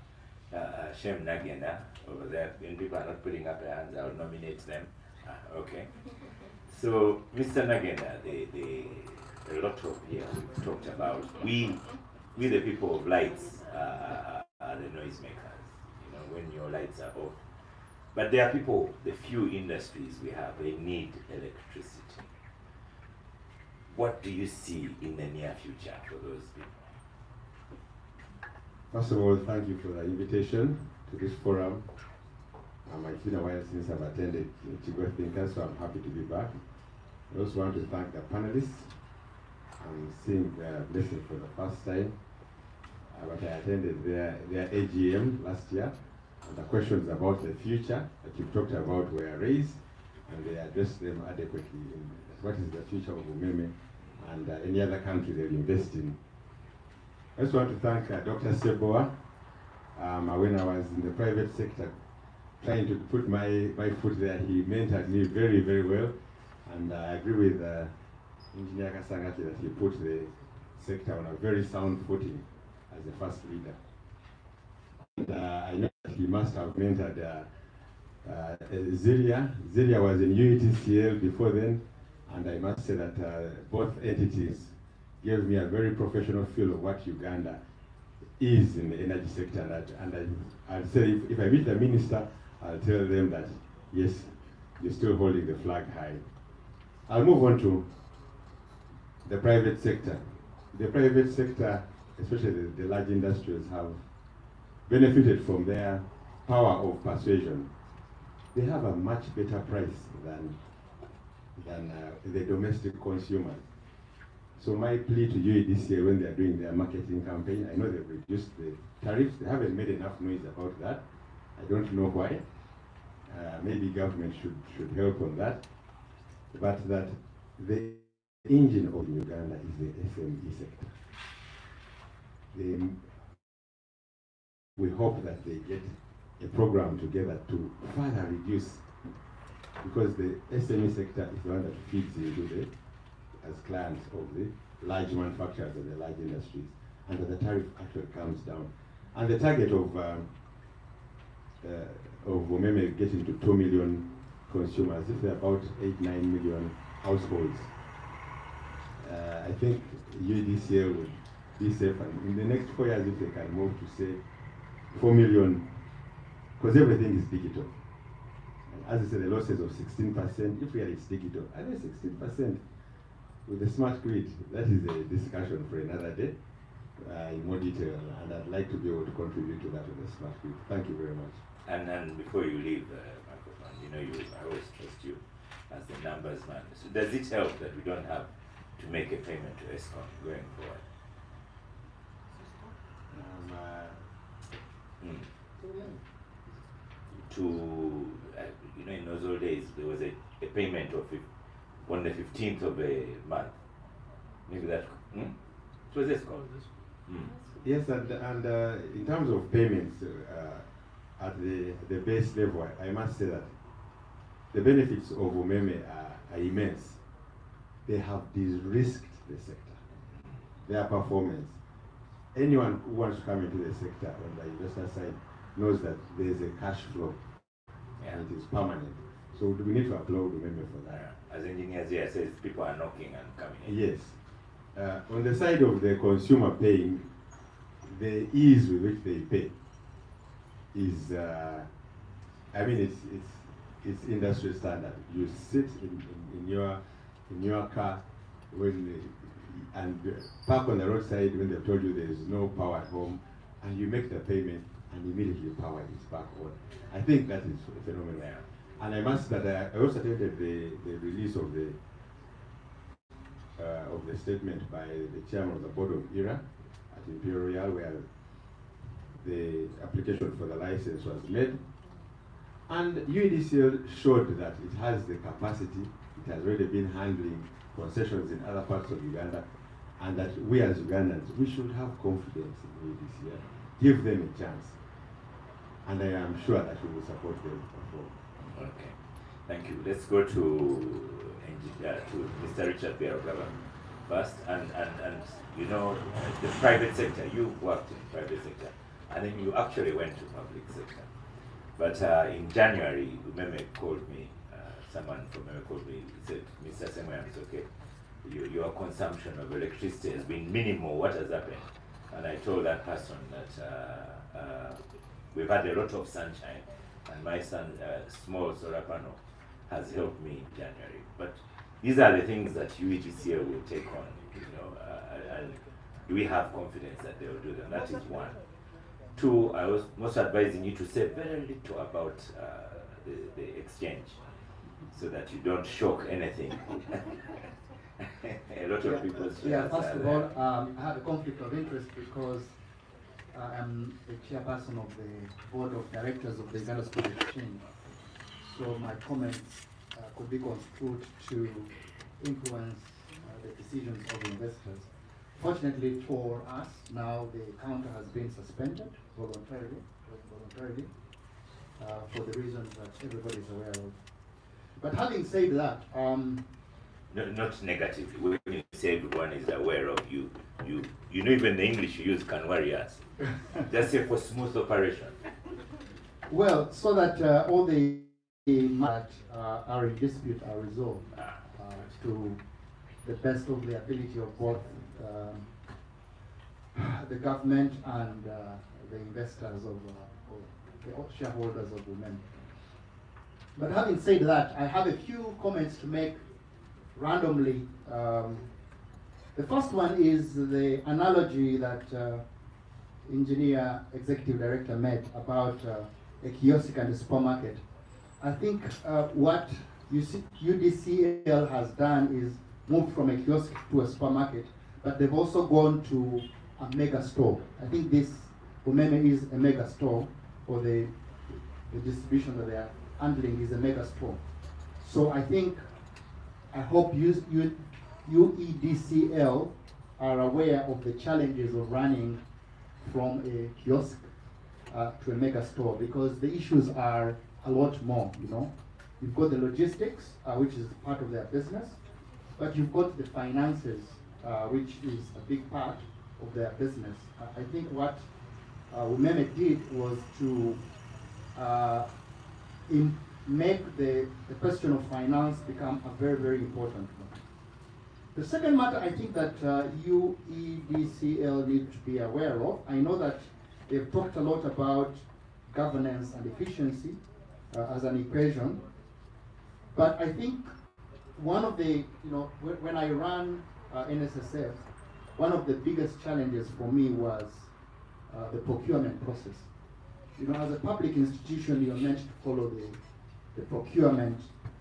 Shem Nagenda over there. When people are not putting up their hands, I will nominate them. Okay. So, Mr. Nagenda, a lot of here we've talked about. We the people of lights are the noisemakers. You know, when your lights are off. But there are people, the few industries we have, they need electricity. What do you see in the near future for those people? First of all, thank you for the invitation to this forum. It's been a while since I've attended Chigo Thinkers, so I'm happy to be back. I also want to thank the panelists. I'm seeing their blessing for the first time. But I attended their AGM last year, and the questions about the future that you've talked about were raised, and they addressed them adequately. What is the future of Umeme and any other country they'll invest in. I just want to thank Dr. Seboa. When I was in the private sector, trying to put my foot there, he mentored me very, very well. And I agree with Engineer Kasangaki that he put the sector on a very sound footing as the first leader. And I know that he must have mentored Zilia. Zilia was in UEDCL before then, and I must say that both entities gave me a very professional feel of what Uganda is in the energy sector. And I'll say, if I meet the minister, I'll tell them that, yes, you're still holding the flag high. I'll move on to the private sector. The private sector, especially the large industries, have benefited from their power of persuasion. They have a much better price than the domestic consumers. So my plea to UEDCL when they're doing their marketing campaign, I know they've reduced the tariffs. They haven't made enough noise about that. I don't know why. Maybe government should help on that. But that the engine of Uganda is the SME sector. We hope that they get a program together to further reduce, because the SME sector is the one that feeds into as clients of the large manufacturers and the large industries. and that the tariff actually comes down. And the target of Umeme getting to 2 million consumers, if there are about 8-9 million households, I think UEDCL would be safe. And in the next 4 years, if they can move to say 4 million, because everything is digital. As I said, the losses of 16%, if really it's digital, I think 16% with the smart grid, that is a discussion for another day in more detail, and I'd like to be able to contribute to that with the smart grid. Thank you very much. And before you leave, microphone, you know, I always trust you as the numbers man. So does it help that we don't have to make a payment to ESCOM going forward? You know, in those old days, there was a payment of on the 15th of a month. Maybe that, it was ESCOM. Yes, and in terms of payments at the base level, I must say that the benefits of Umeme are immense. They have de-risked the sector, their performance. Anyone who wants to come into the sector on the investor side knows that there is a cash flow, and it is permanent. So we need to applaud Umeme for that. As engineers here says, people are knocking and coming in. Yes. On the side of the consumer paying, the ease with which they pay is, I mean, it's industry standard. You sit in your car and park on the roadside when they've told you there is no power at home, and you make the payment, and immediately power is back on. I think that is phenomenal. Yeah. And I must that I also attended the release of the statement by the chairman of the board of IRA at Imperial Royal, where the application for the license was made. And UEDCL showed that it has the capacity, it has already been handling concessions in other parts of Uganda, and that we as Ugandans, we should have confidence in UEDCL, give them a chance. And I am sure that we will support them. Okay, thank you. Let's go to Mr. Richard Biarogaba first, and you know, the private sector. You worked in private sector, and then you actually went to public sector. But in January, Umeme called me. Someone from Umeme called me. He said, "Mr. Semwe, it's okay. Your consumption of electricity has been minimal. What has happened?" And I told that person that we've had a lot of sunshine, and my son, small solar panel, has helped me in January. But these are the things that UEDCL will take on, you know, and do we have confidence that they will do them? That is one. Two, I was most advising you to say very little about the exchange, so that you don't shock anything. A lot of people. Yeah, first of all, I have a conflict of interest because I am the chairperson of the board of directors of the Uganda Stock Exchange. So my comments could be construed to influence the decisions of investors. Fortunately for us, now the counter has been suspended voluntarily for the reasons that everybody is aware of. But having said that, no, not negatively. When you say everyone is aware of you know, even the English you use can worry us. Just say for smooth operation. Well, so that all the that are in dispute are resolved to the best of the ability of both the government and the investors of the shareholders of Umeme. But having said that, I have a few comments to make randomly. The first one is the analogy that Engineer Executive Director made about a kiosk and a supermarket. I think what UEDCL has done is moved from a kiosk to a supermarket, but they've also gone to a mega store. I think this Umeme is a mega store, or the distribution that they are handling is a mega store. So I hope UEDCL are aware of the challenges of running from a kiosk to a mega store, because the issues are a lot more, you know. You've got the logistics, which is part of their business, but you've got the finances, which is a big part of their business. I think what Umeme did was to make the question of finance become a very, very important one. The second matter I think that UEDCL need to be aware of, I know that they've talked a lot about governance and efficiency as an equation, but I think one of the, when I ran NSSF, one of the biggest challenges for me was the procurement process. As a public institution, you're meant to follow the procurement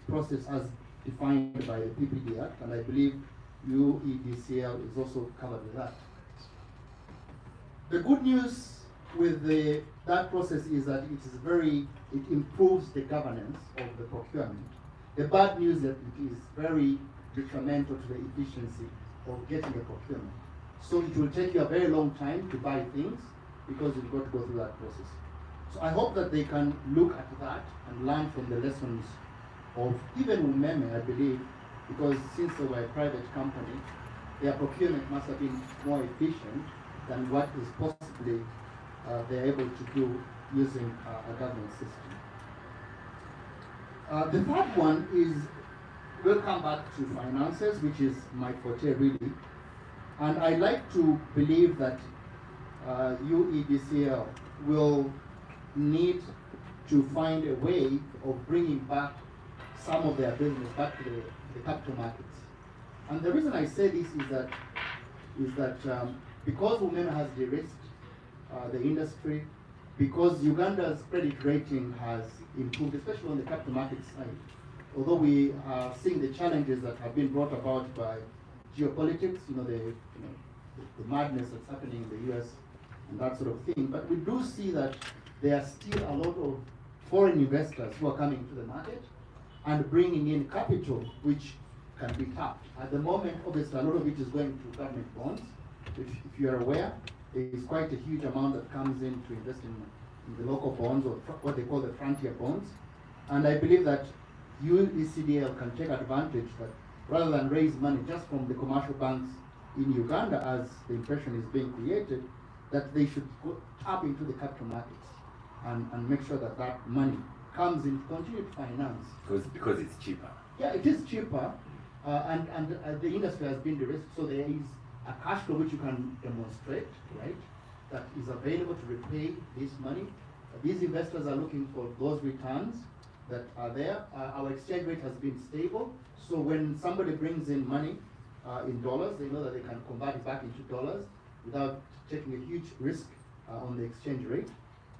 process as defined by the PPD Act, and I believe UEDCL is also covered with that. The good news with that process is that it improves the governance of the procurement. The bad news is that it is very detrimental to the efficiency of getting a procurement. So it will take you a very long time to buy things because you've got to go through that process. So I hope that they can look at that and learn from the lessons of even Umeme, I believe, because since they were a private company, their procurement must have been more efficient than what is possibly they're able to do using a government system. The third one is, we'll come back to finances, which is my forte really. And I like to believe that UEDCL will need to find a way of bringing back some of their business back to the capital markets. And the reason I say this is that because Umeme has de-risked the industry, because Uganda's credit rating has improved, especially on the capital market side, although we are seeing the challenges that have been brought about by geopolitics, the madness that's happening in the US and that sort of thing, but we do see that there are still a lot of foreign investors who are coming to the market and bringing in capital which can be tapped. At the moment, obviously, a lot of it is going to government bonds. If you are aware, there is quite a huge amount that comes in to invest in the local bonds, or what they call the frontier bonds. And I believe that UEDCL can take advantage that rather than raise money just from the commercial banks in Uganda, as the impression is being created, that they should tap into the capital markets and make sure that that money comes in to continue to finance. Because it's cheaper. Yeah, it is cheaper, and the industry has been de-risked, so there is a cash flow which you can demonstrate, right, that is available to repay this money. These investors are looking for those returns that are there. Our exchange rate has been stable, so when somebody brings in money in dollars, they know that they can convert it back into dollars without taking a huge risk on the exchange rate.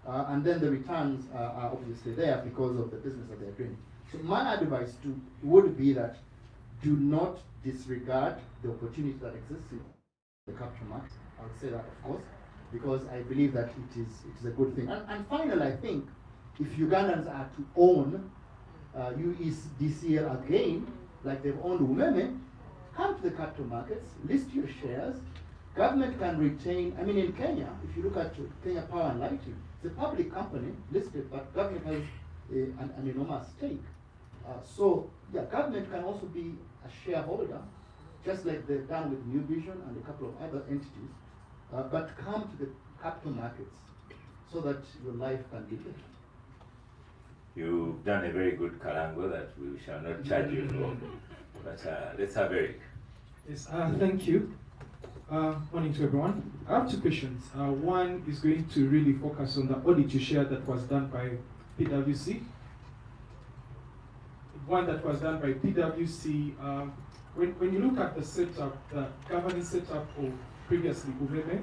And then the returns are obviously there because of the business that they're doing. So my advice would be that do not disregard the opportunity that exists in the capital market. I would say that, of course, because I believe that it is a good thing. And finally, I think if Ugandans are to own UEDCL again, like they've owned Umeme, come to the capital markets, list your shares. Government can retain, in Kenya, if you look at Kenya Power and Lighting, it's a public company listed, but government has an enormous stake. Government can also be a shareholder, just like they've done with New Vision and a couple of other entities, but come to the capital markets so that your life can be better. You've done a very good Kalango that we shall not charge you for. But let's have Eric. Yes, thank you. Morning to everyone. I have two questions. One is going to really focus on the audit you shared that was done by PwC. One that was done by PwC. When you look at the setup, the governance setup of previously Umeme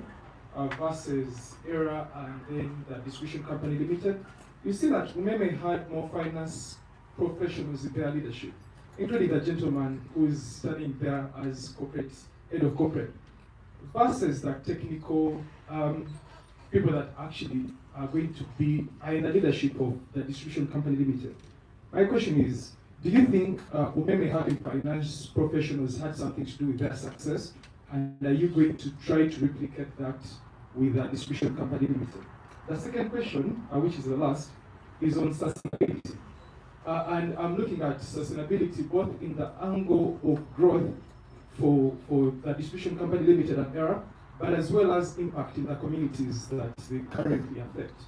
versus ERA and then the Distribution Company Limited, you see that Umeme had more finance professionals in their leadership, including the gentleman who is standing there as head of corporate, versus the technical people that actually are going to be in the leadership of the Distribution Company Limited. My question is, do you think Umeme having finance professionals had something to do with their success? And are you going to try to replicate that with the Distribution Company Limited? The second question, which is the last, is on sustainability. And I'm looking at sustainability both in the angle of growth for the Distribution Company Limited and ERA, but as well as impact in the communities that they currently affect.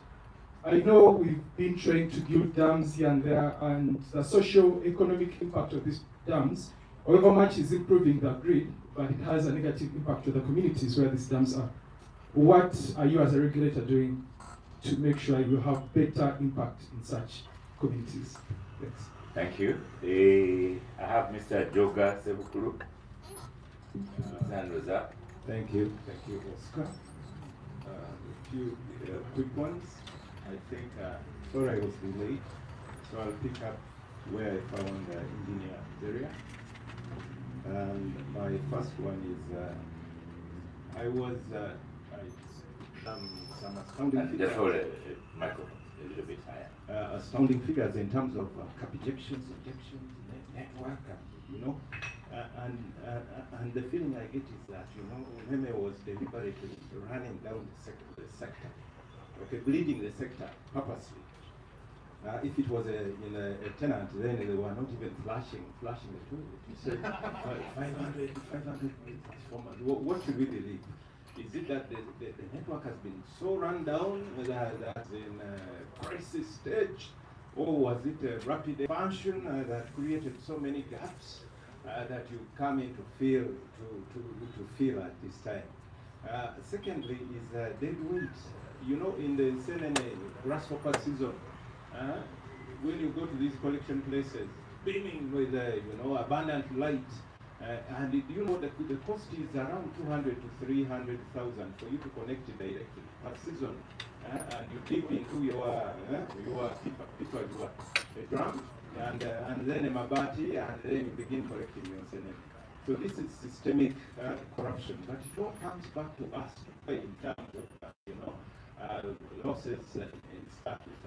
I know we've been trying to build dams here and there, and the socio-economic impact of these dams, however much is improving the grid, but it has a negative impact on the communities where these dams are. What are you as a regulator doing to make sure you have better impact in such communities? Thanks. Thank you. I have Mr. Joga Sebukuru. His hand was up. Thank you, Oscar. A few quick ones. I think, sorry I was delayed, so I'll pick up where I found engineer area. And my first one is, I was, some astounding And figures. therefore, microphone a little bit higher. Astounding figures in terms of cap injections, network, you know. And the feeling I get is that, you know, Meme was deliberately running down the sector, okay, bleeding the sector purposely. If it was a tenant, then they were not even flashing the toilet. You said 500 transformers. What should we believe? Is it that the network has been so run down that in a crisis stage, or was it a rapid expansion that created so many gaps that you come in to feel at this time? Secondly is dead weight. You know, in the Senene grasshopper season, when you go to these collection places, beaming with abundant light, and you know the cost is around 200 to 300,000 for you to connect it directly per season, and you dip into your drum, and then a mabati, and then you begin collecting your Senene. So this is systemic corruption, but it all comes back to us in terms of losses in staff is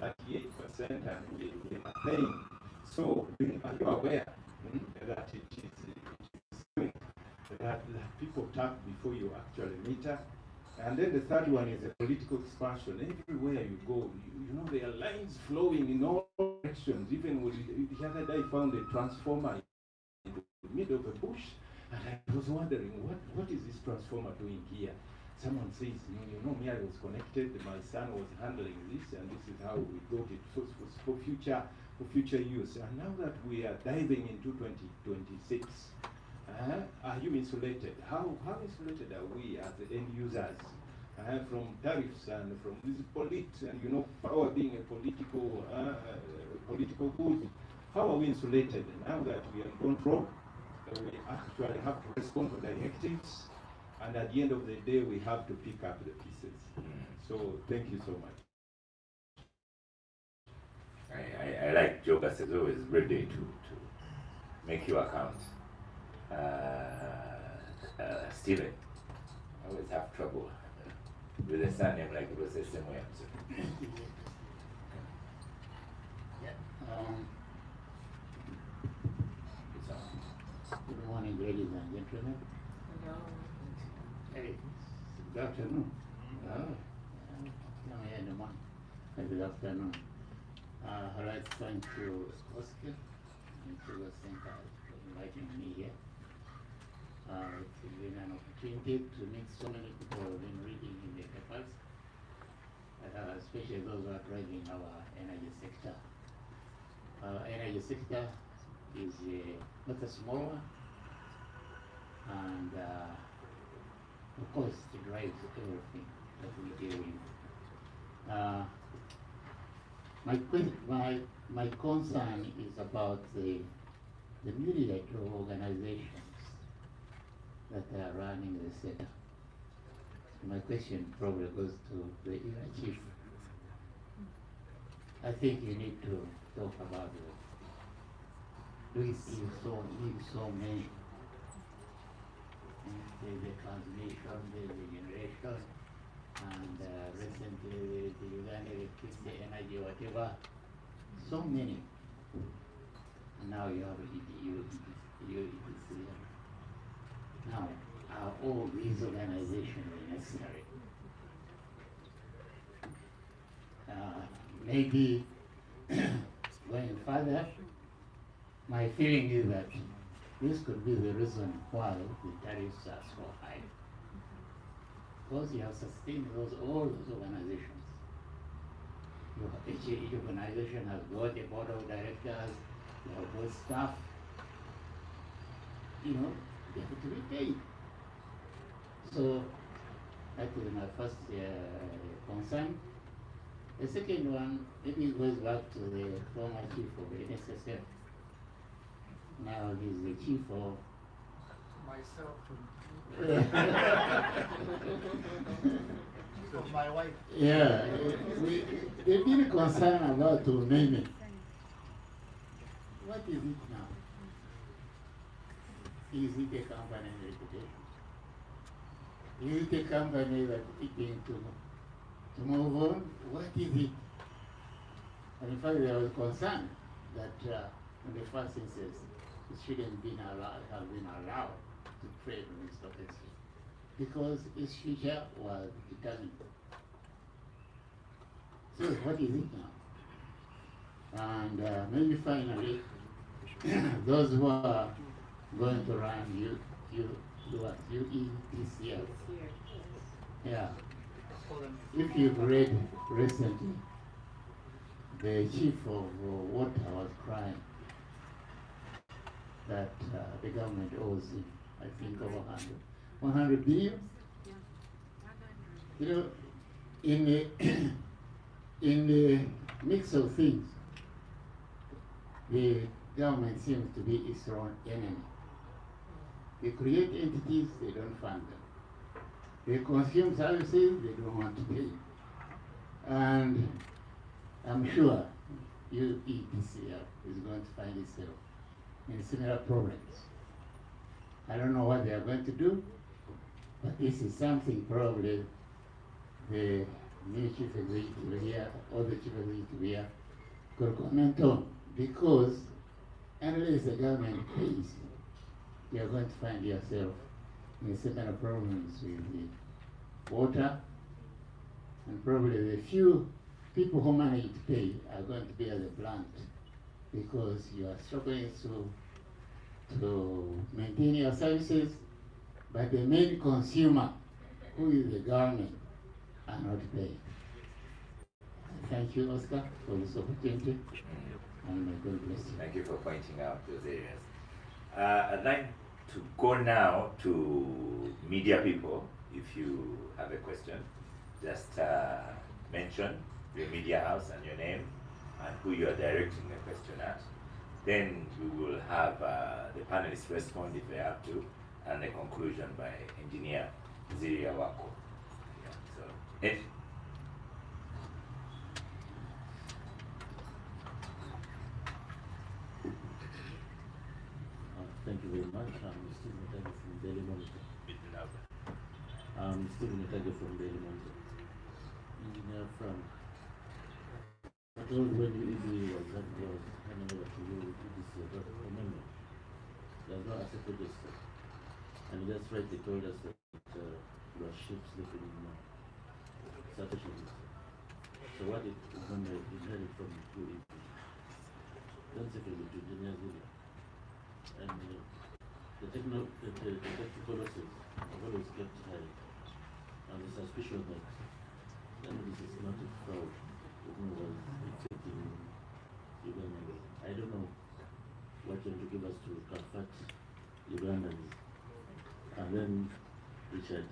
38%, and we are paying. So are you aware that it is that people tap before you actually meter? And then the third one is a political expansion. Everywhere you go, you know, there are lines flowing in all directions. Even the other day I found a transformer in the middle of a bush, and I was wondering, what is this transformer doing here? Someone says, you know, me, I was connected, my son was handling this, and this is how we got it for future use. And now that we are diving into 2026, are you insulated? How insulated are we as the end users from tariffs and from this and you know, power being a political good? How are we insulated now that we are in control? We actually have to respond to directives, and at the end of the day, we have to pick up the pieces. So thank you so much. I like Jogas is always ready to make you account. Stephen, I always have trouble with a surname like it was the same way. Good morning, ladies and gentlemen. Hey, good afternoon. Good afternoon. I'd like to thank you, Oscar, and to the center for inviting me here. It's been an opportunity to meet so many people who have been reading in the papers, especially those who are driving our energy sector. Our energy sector is not a small one, and of course it drives everything that we deal with. My concern is about the multilateral organizations that are running the sector. My question probably goes to the ERA chief. I think you need to talk about it. We see so many. There's the transmission, there's the generation, and recently the Uganda electricity, energy, whatever. So many. And now you have UEDCL. Now, are all these organizations necessary? Maybe going further, my feeling is that this could be the reason why the tariffs are so high. because you have sustained all those organizations. Each organization has got a board of directors, they have got staff. They have to be paid. So that is my first concern. The second one, maybe it goes back to the former chief of the NSSF. Now he's the chief of Myself of my wife. Yeah, they've been concerned about Umeme. What is it now? Is it a company reputation? Is it a company that is thinking to move on? What is it? And in fact, there was concern that in the first instance, it shouldn't have been allowed to trade on the stock exchange because its future was determined. So what is it now? And maybe finally, those who are going to run UEDCL. Yeah. If you've read recently, the chief of water was crying that the government owes him, I think, over 100 billion. In the mix of things, the government seems to be its own enemy. They create entities, they don't fund them. They consume services, they don't want to pay. And I'm sure UEDCL is going to find itself in similar problems. I don't know what they are going to do, but this is something probably the new chief executive here or the chief executive here could comment on, because unless the government pays, you are going to find yourself in similar problems with the water, and probably the few people who manage to pay are going to be at the blunt, because you are struggling to maintain your services, but the main consumer, who is the government, are not paying. Thank you, Oscar, for this opportunity, and may God bless you. Thank you for pointing out those areas. I'd like to go now to media people. If you have a question, just mention your media house and your name and who you are directing the question at. Then we will have the panelists respond if they have to, and a conclusion by Engineer Ziria Wako. Yeah, so, Ed. Thank you very much. I'm Stephen Nataga from Daily Monitor. I'm Stephen Nataga from Daily Monitor. Engineer from I told when UED was handing over to UEDCL, but remember, there's no asset register. And you just rightly told us that there are ships living in sufficient. So what it is going to inherit from UED? Don't say from the engineers either. And the technical losses have always kept high. And the suspicion that this is not a fraud, was infecting Uganda. I don't know what you're going to give us to comfort Ugandans. And then, Richard,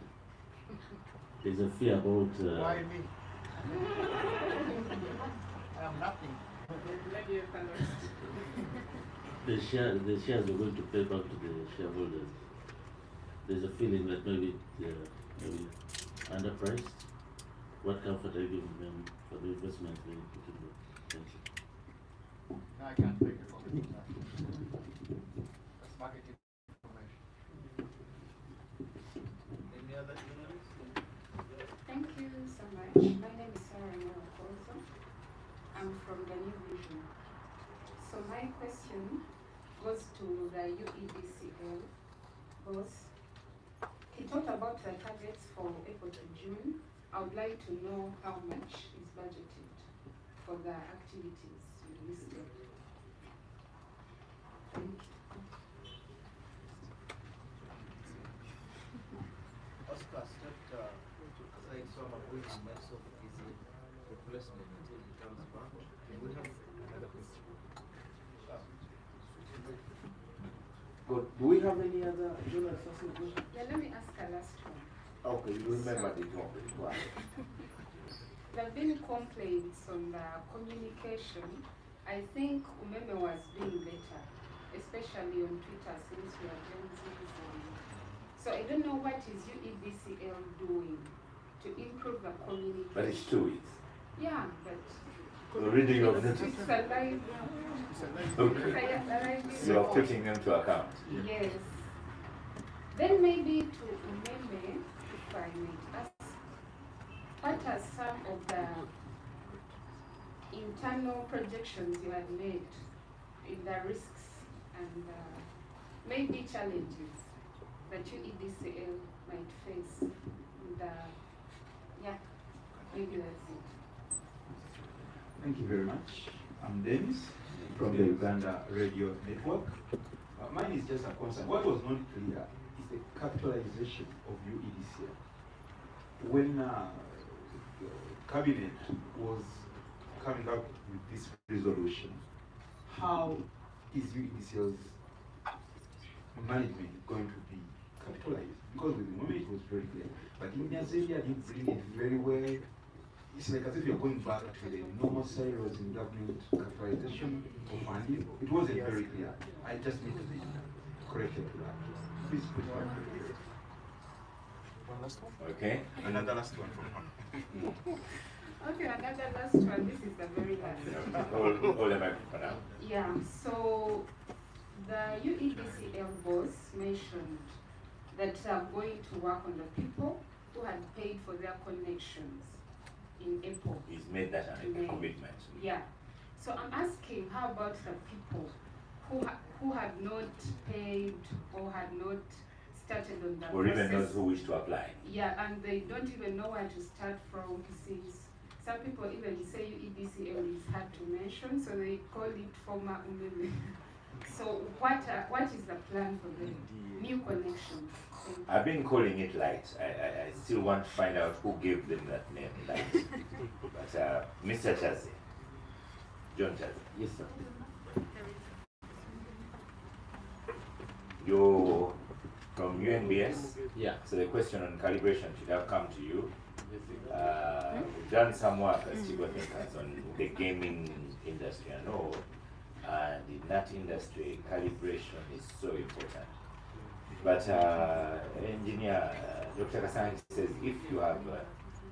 there's a fear about... Why me? I am nothing. The shares are going to pay back to the shareholders. There's a feeling that maybe maybe underpriced. What comfort are you giving them for the investment they put in there? Thank you. No, I can't make a comment on that. That's marketing information. Any other journalists? Thank you so much. My name is Sarah Narakozo. I'm from the New Vision. So my question goes to the UEDCL boss. He talked about the targets for April to June. I would like to know how much is budgeted for the activities you listed. Thank you. Oscar, state some are going in that sort of easy replacement until it comes back. And we have another question. Good. Do we have any other journalists asking questions? Yeah, let me ask a last one. Okay, you remember the topic. Wow. There have been complaints on the communication. I think Umeme was doing better, especially on Twitter since we are Gen Zs. So I don't know what is UEDCL doing to improve the communication. But it's 2 weeks. Yeah, but The reading of notice. it's alive. Okay. You are putting them to account. Yes. Then maybe to Umeme, if I may ask, what are some of the internal projections you had made in the risks and maybe challenges that UEDCL might face? Yeah, maybe that's it. Thank you very much. I'm Dennis from the Uganda Radio Network. Mine is just a concern. What was not clear is the capitalization of UEDCL. When Cabinet was coming up with this resolution, how is UEDCL's management going to be capitalized? Because with the moment it was very clear, but in Tanzania didn't bring it very well. It's like as if you're going back to the normal silos in government capitalization of funding. It wasn't very clear. I just need to be corrected to that. Please put it back. One last one? Okay. Another last one from her. Okay, another last one. This is the very last. Hold the microphone now. Yeah, so the UEDCL boss mentioned that they are going to work on the people who had paid for their connections in April. He's made that a commitment. Yeah. So I'm asking, how about the people who had not paid or had not started on the Or process? even those who wish to apply. Yeah, and they don't even know where to start from, since some people even say UEDCL is hard to mention, so they call it former Umeme. So what is the plan for the new connection? I've been calling it light. I still want to find out who gave them that name, light. But Mr. Chazi, John Chazi. Yes, sir. You're from UNBS? Yeah. So the question on calibration should have come to you. We've done some work as Chico thinkers on the gaming industry and all. And in that industry, calibration is so important. But engineer Dr. Kasangi says if you have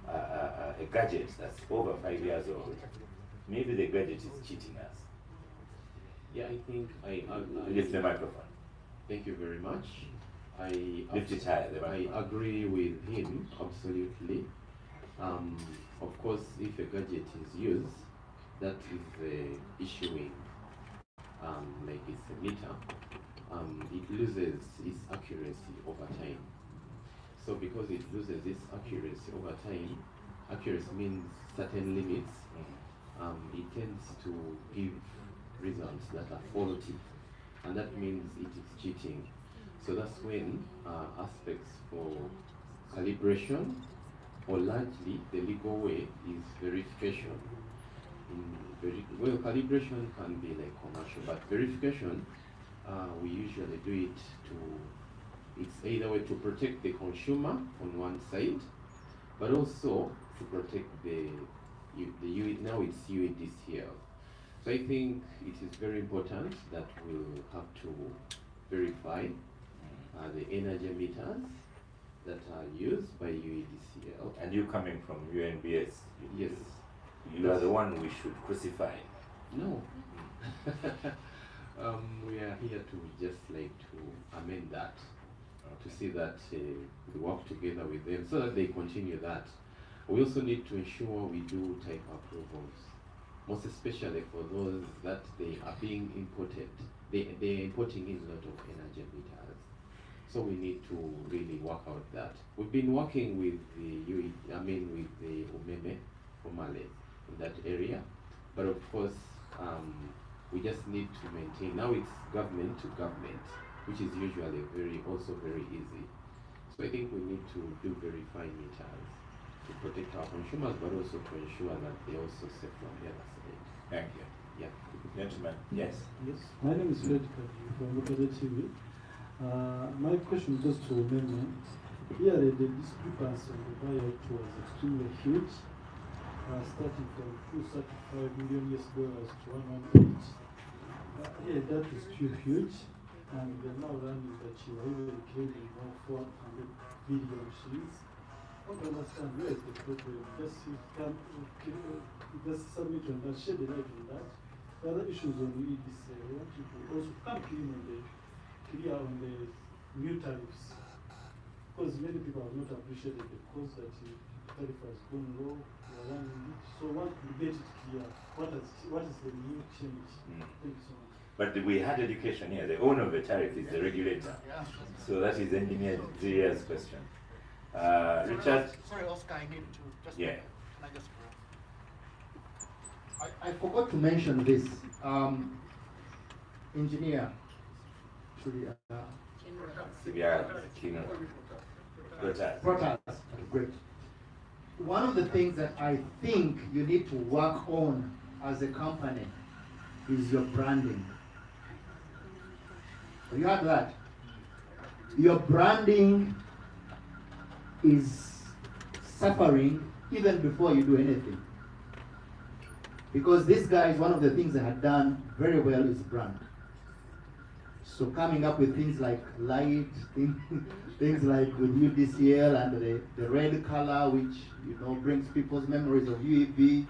a gadget that's over 5 years old, maybe the gadget is cheating us. Yeah, I think I Lift the microphone. Thank you very much. Lift it higher, the I microphone. agree with him absolutely. Of course, if a gadget is used, that is issuing like it's a meter, it loses its accuracy over time. So because it loses its accuracy over time, accuracy means certain limits, it tends to give results that are faulty, and that means it is cheating. So that's when aspects for calibration, or largely the legal way, is verification. Well, calibration can be like commercial, but verification, we usually do it it's either way to protect the consumer on one side, but also to protect now it's UEDCL. So I think it is very important that we'll have to verify the energy meters that are used by UEDCL. And you coming from UNBS? Yes. You are the one we should crucify. No. We are here to just like to amend that, to see that we work together with them so that they continue that. We also need to ensure we do type approvals, most especially for those that they are being imported. They are importing in a lot of energy meters. So we need to really work out that. We've been working with the with the Umeme formally in that area, but of course we just need to maintain. Now it's government to government, which is usually also very easy. So I think we need to do verify meters. to protect our consumers, but also to ensure that they also save from the other side. Thank you. Yeah. Gentlemen, yes. Yes, my name is Fred Kaji from Local TV. My question goes to Meme. Here, the discrepancy of the buyout was extremely huge, starting from $235 million to 118. Yeah, that is too huge, and we are now learning that you are even claiming now 400 billion shillings. I want to understand where is the problem. Just submit on that, shed a light on that. The other issues on UEDCL, I want you to also come clear on the new tariffs. Because many people have not appreciated the cost that the tariff has gone low, we are running it. So I want to get it clear. What is the new change? Thank you so much. But we had education here. The owner of the tariff is the regulator. So that is Engineer Ziria's question. Richard? Sorry, Oscar, I need to just... Yeah. Can I just go? I forgot to mention this. Engineer, actually, Protas. Great. One of the things that I think you need to work on as a company is your branding. You heard that? Your branding is suffering even before you do anything. Because this guy is one of the things that had done very well is brand. So coming up with things like light, things like with UEDCL and the red color, which brings people's memories of UEB,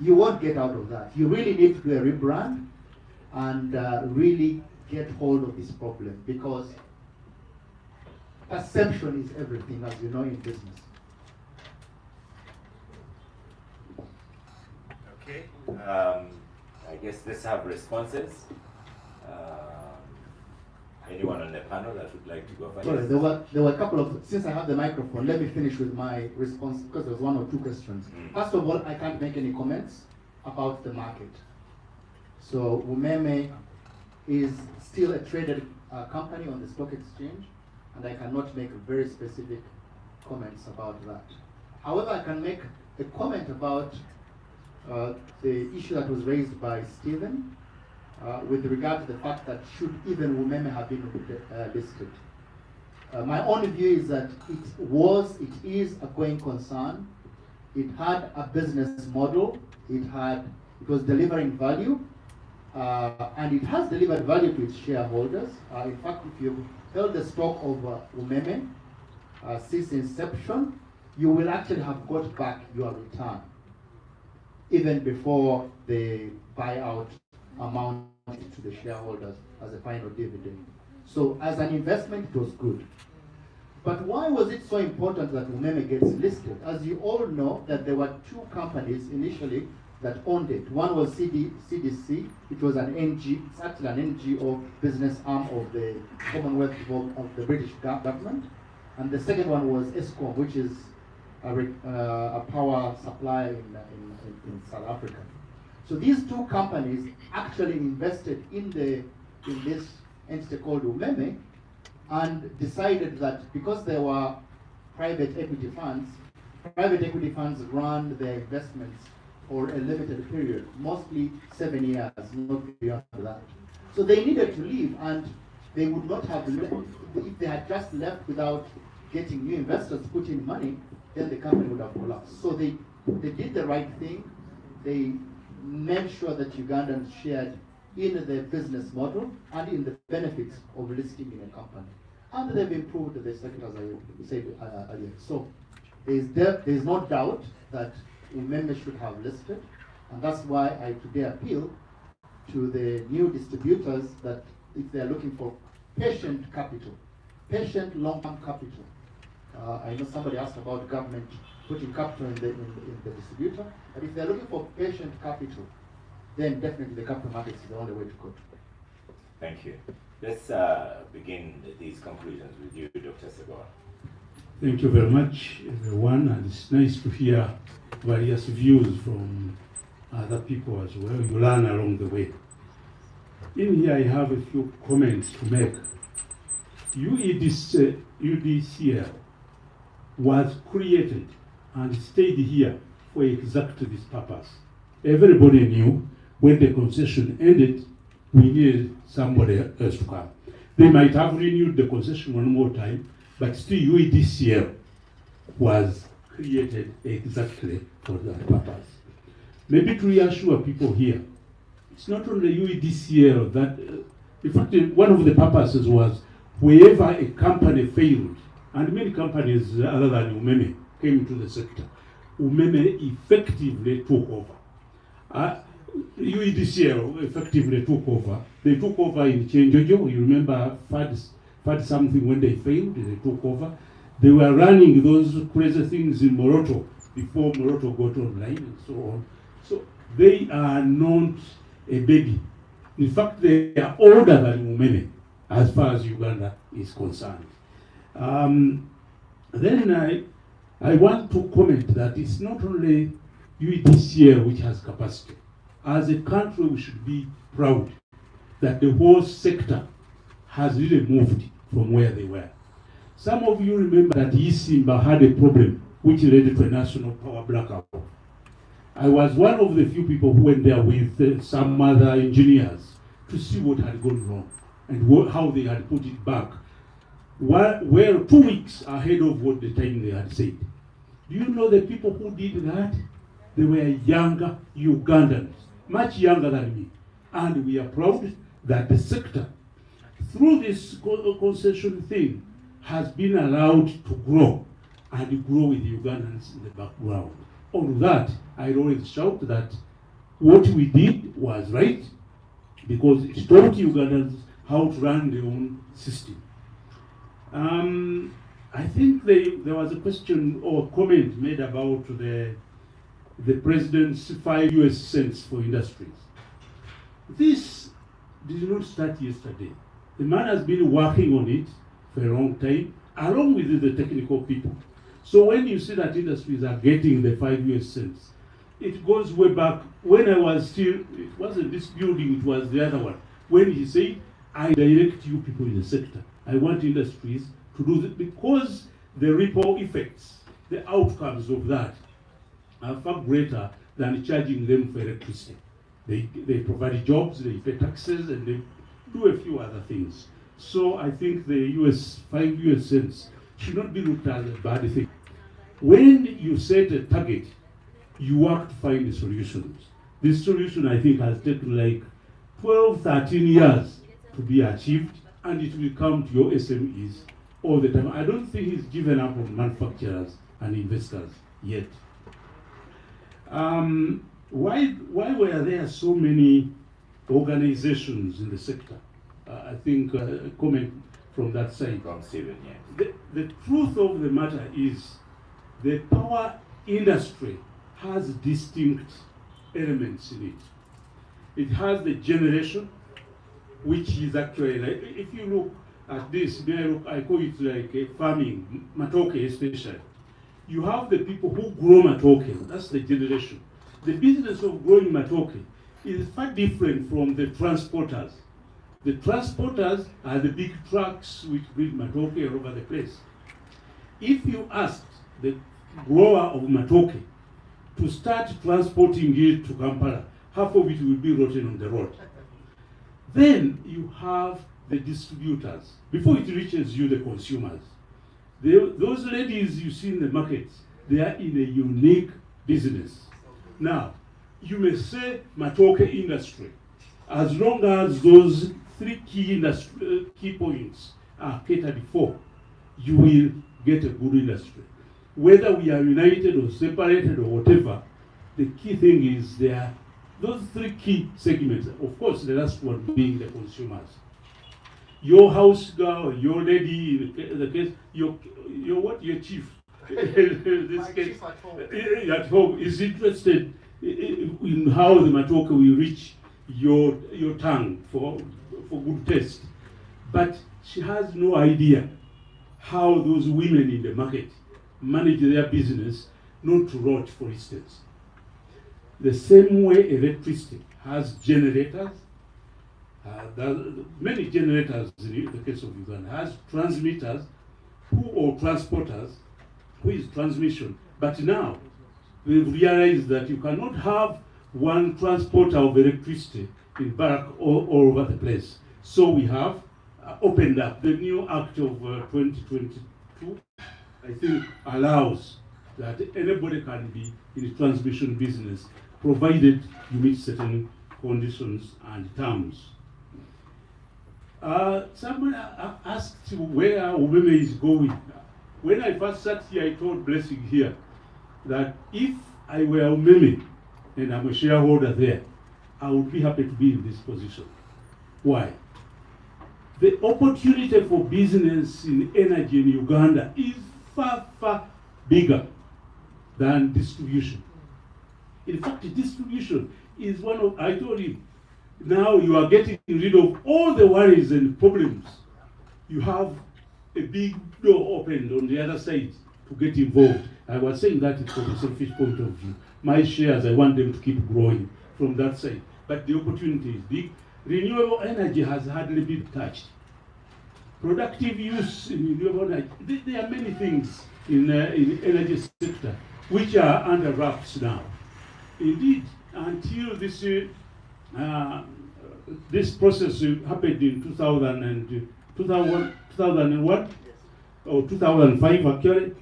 you won't get out of that. You really need to do a rebrand and really get hold of this problem, because perception is everything, as you know, in business. Okay. I guess let's have responses. Anyone on the panel that would like to go first? Sorry, there were a couple of, since I have the microphone, let me finish with my response, because there was one or two questions. First of all, I can't make any comments about the market. So Umeme is still a traded company on the stock exchange, and I cannot make very specific comments about that. However, I can make a comment about the issue that was raised by Stephen with regard to the fact that should even Umeme have been listed. My only view is that it is a going concern. It had a business model. It was delivering value, and it has delivered value to its shareholders. In fact, if you held the stock of Umeme since inception, you will actually have got back your return, even before the buyout amount to the shareholders as a final dividend. So as an investment, it was good. But why was it so important that Umeme gets listed? As you all know, that there were two companies initially that owned it. One was CDC, it was an NGO, it's actually an NGO business arm of the Commonwealth of the British government. And the second one was ESCOM, which is a power supply in South Africa. So these two companies actually invested in this entity called Umeme, and decided that because there were private equity funds run their investments for a limited period, mostly 7 years, not beyond that. So they needed to leave, and they would not have left. If they had just left without getting new investors put in money, then the company would have collapsed. So they did the right thing. They made sure that Ugandans shared in the business model and in the benefits of listing in a company. And they've improved the sector, as I said earlier. So there is no doubt that Umeme should have listed, and that's why I today appeal to the new distributors that if they are looking for patient capital, patient long-term capital. I know somebody asked about government putting capital in the distributor, but if they're looking for patient capital, then definitely the capital markets is the only way to go. Thank you. Let's begin these conclusions with you, Dr. Segoa. Thank you very much, everyone, and it's nice to hear various views from other people as well. You learn along the way. In here, I have a few comments to make. UEDCL was created and stayed here for exactly this purpose. Everybody knew when the concession ended, we needed somebody else to come. They might have renewed the concession one more time, but still UEDCL was created exactly for that purpose. Maybe to reassure people here, it's not only UEDCL that, in fact, one of the purposes was wherever a company failed, and many companies other than Umeme came into the sector, Umeme effectively took over. UEDCL effectively took over. They took over in Chenjojo. You remember FAD something when they failed, they took over. They were running those crazy things in Moroto before Moroto got online and so on. So they are not a baby. In fact, they are older than Umeme as far as Uganda is concerned. Then I want to comment that it's not only UEDCL which has capacity. As a country, we should be proud that the whole sector has really moved from where they were. Some of you remember that Isimba had a problem which led to a national power blackout. I was one of the few people who went there with some other engineers to see what had gone wrong and how they had put it back. Well, 2 weeks ahead of what the time they had said. Do you know the people who did that? They were younger Ugandans, much younger than me. And we are proud that the sector, through this concession thing, has been allowed to grow and grow with Ugandans in the background. On that, I always shout that what we did was right because it taught Ugandans how to run their own system. I think there was a question or comment made about the president's 5 US cents for industries. This did not start yesterday. The man has been working on it for a long time, along with the technical people. So when you see that industries are getting the 5 US cents, it goes way back when I was still, it wasn't this building, it was the other one. When he said, I direct you people in the sector. I want industries to do that because the ripple effects, the outcomes of that are far greater than charging them for electricity. They provide jobs, they pay taxes, and they do a few other things. So I think the 5 US cents should not be looked at as a bad thing. When you set a target, you work to find the solutions. This solution, I think, has taken like 12, 13 years to be achieved, and it will come to your SMEs all the time. I don't think he's given up on manufacturers and investors yet. Why were there so many organizations in the sector? I think a comment from that side. From Stephen, yeah. The truth of the matter is the power industry has distinct elements in it. It has the generation, which is actually, like, if you look at this, I call it like a farming, matoke especially. You have the people who grow matoke, that's the generation. The business of growing matoke is far different from the transporters. The transporters are the big trucks which bring matoke all over the place. If you ask the grower of matoke to start transporting it to Kampala, half of it will be rotten on the road. Then you have the distributors. Before it reaches you, the consumers. Those ladies you see in the markets, they are in a unique business. Now, you may say matoke industry. As long as those 3 key points are catered for, you will get a good industry. Whether we are united or separated or whatever, the key thing is there. Those 3 key segments, of course, the last one being the consumers. Your house girl, your lady, in the case, your chief, this case, chief at home. At home is interested in how the matoke will reach your tongue for good taste. But she has no idea how those women in the market manage their business not to rot, for instance. The same way electricity has generators, many generators in the case of Uganda, has transmitters or transporters, who is transmission, But now, we've realized that you cannot have one transporter of electricity in Barak all over the place. So we have opened up. The new Act of 2022, I think, allows that anybody can be in the transmission business, provided you meet certain conditions and terms. Someone asked where Umeme is going. When I first sat here, I told Blessing here that if I were Umeme and I'm a shareholder there, I would be happy to be in this position. Why? The opportunity for business in energy in Uganda is far, far bigger than distribution. In fact, distribution is one of, I told him, now you are getting rid of all the worries and problems. You have a big door opened on the other side to get involved. I was saying that from a selfish point of view. My shares, I want them to keep growing from that side. But the opportunity is big. Renewable energy has hardly been touched. Productive use in renewable energy, there are many things in energy sector which are under wraps now. Indeed, until this this process happened in 2001 or 2005 actually,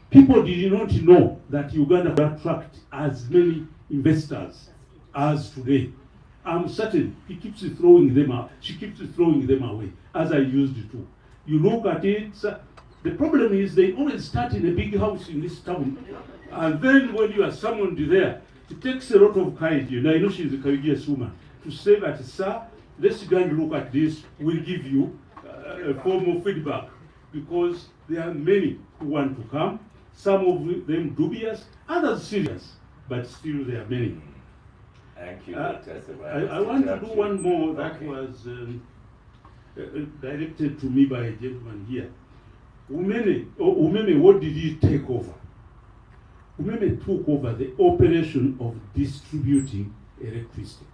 people did not know that Uganda would attract as many investors as today. I'm certain he keeps throwing them out. She keeps throwing them away, as I used to. You look at it, the problem is they always start in a big house in this town. And then when you are summoned there, it takes a lot of courage. You know, I know she's a courageous woman. To say that, sir, let's go and look at this, we'll give you a form of feedback. Because there are many who want to come, some of them dubious, others serious, but still there are many. Thank you, I want to do one more that was directed to me by a gentleman here. Umeme, what did he take over? Umeme took over the operation of distributing electricity.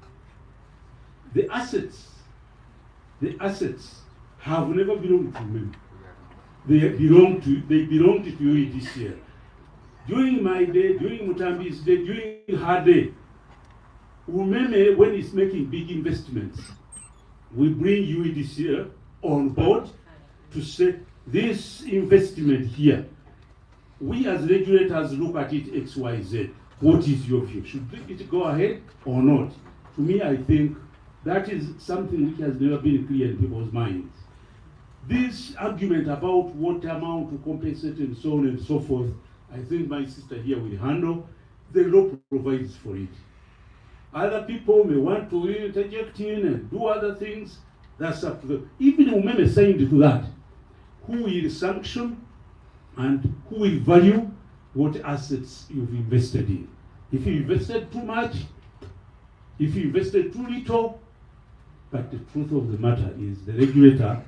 The assets have never belonged to Umeme. They belonged to UEDCL. During my day, during Mutambi's day, during her day, Umeme, when it's making big investments, we bring UEDCL on board to say, this investment here, we as regulators look at it X, Y, Z. What is your view? Should it go ahead or not? To me, I think that is something which has never been clear in people's minds. This argument about what amount to compensate and so on and so forth, I think my sister here will handle. The law provides for it. Other people may want to interject in and do other things. That's up to them. Even Umeme signed to that. Who will sanction and who will value what assets you've invested in? If you invested too much, if you invested too little, but the truth of the matter is the regulator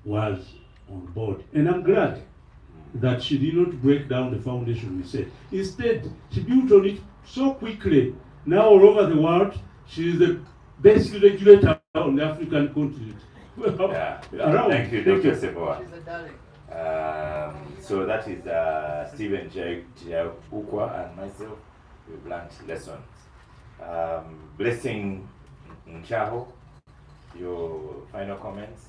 was on board. And I'm glad that she did not break down the foundation we said. Instead, she built on it so quickly. Now all over the world, she is the best regulator on the African continent. Yeah. Thank you, Dr. Seboa. So that is Stephen J. Ukwa and myself. We've learned lessons. Blessing Nchaho, your final comments.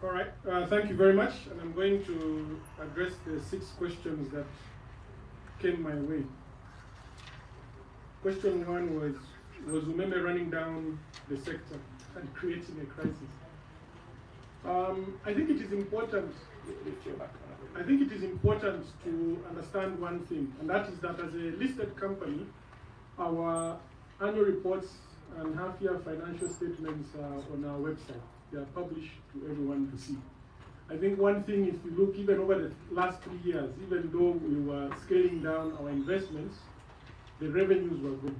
All right, thank you very much. And I'm going to address the 6 questions that came my way. Question 1 was Umeme running down the sector and creating a crisis? I think it is important. I think it is important to understand one thing, and that is that as a listed company, our annual reports and half-year financial statements are on our website. They are published to everyone to see. I think one thing, if you look even over the last 3 years, even though we were scaling down our investments, the revenues were good.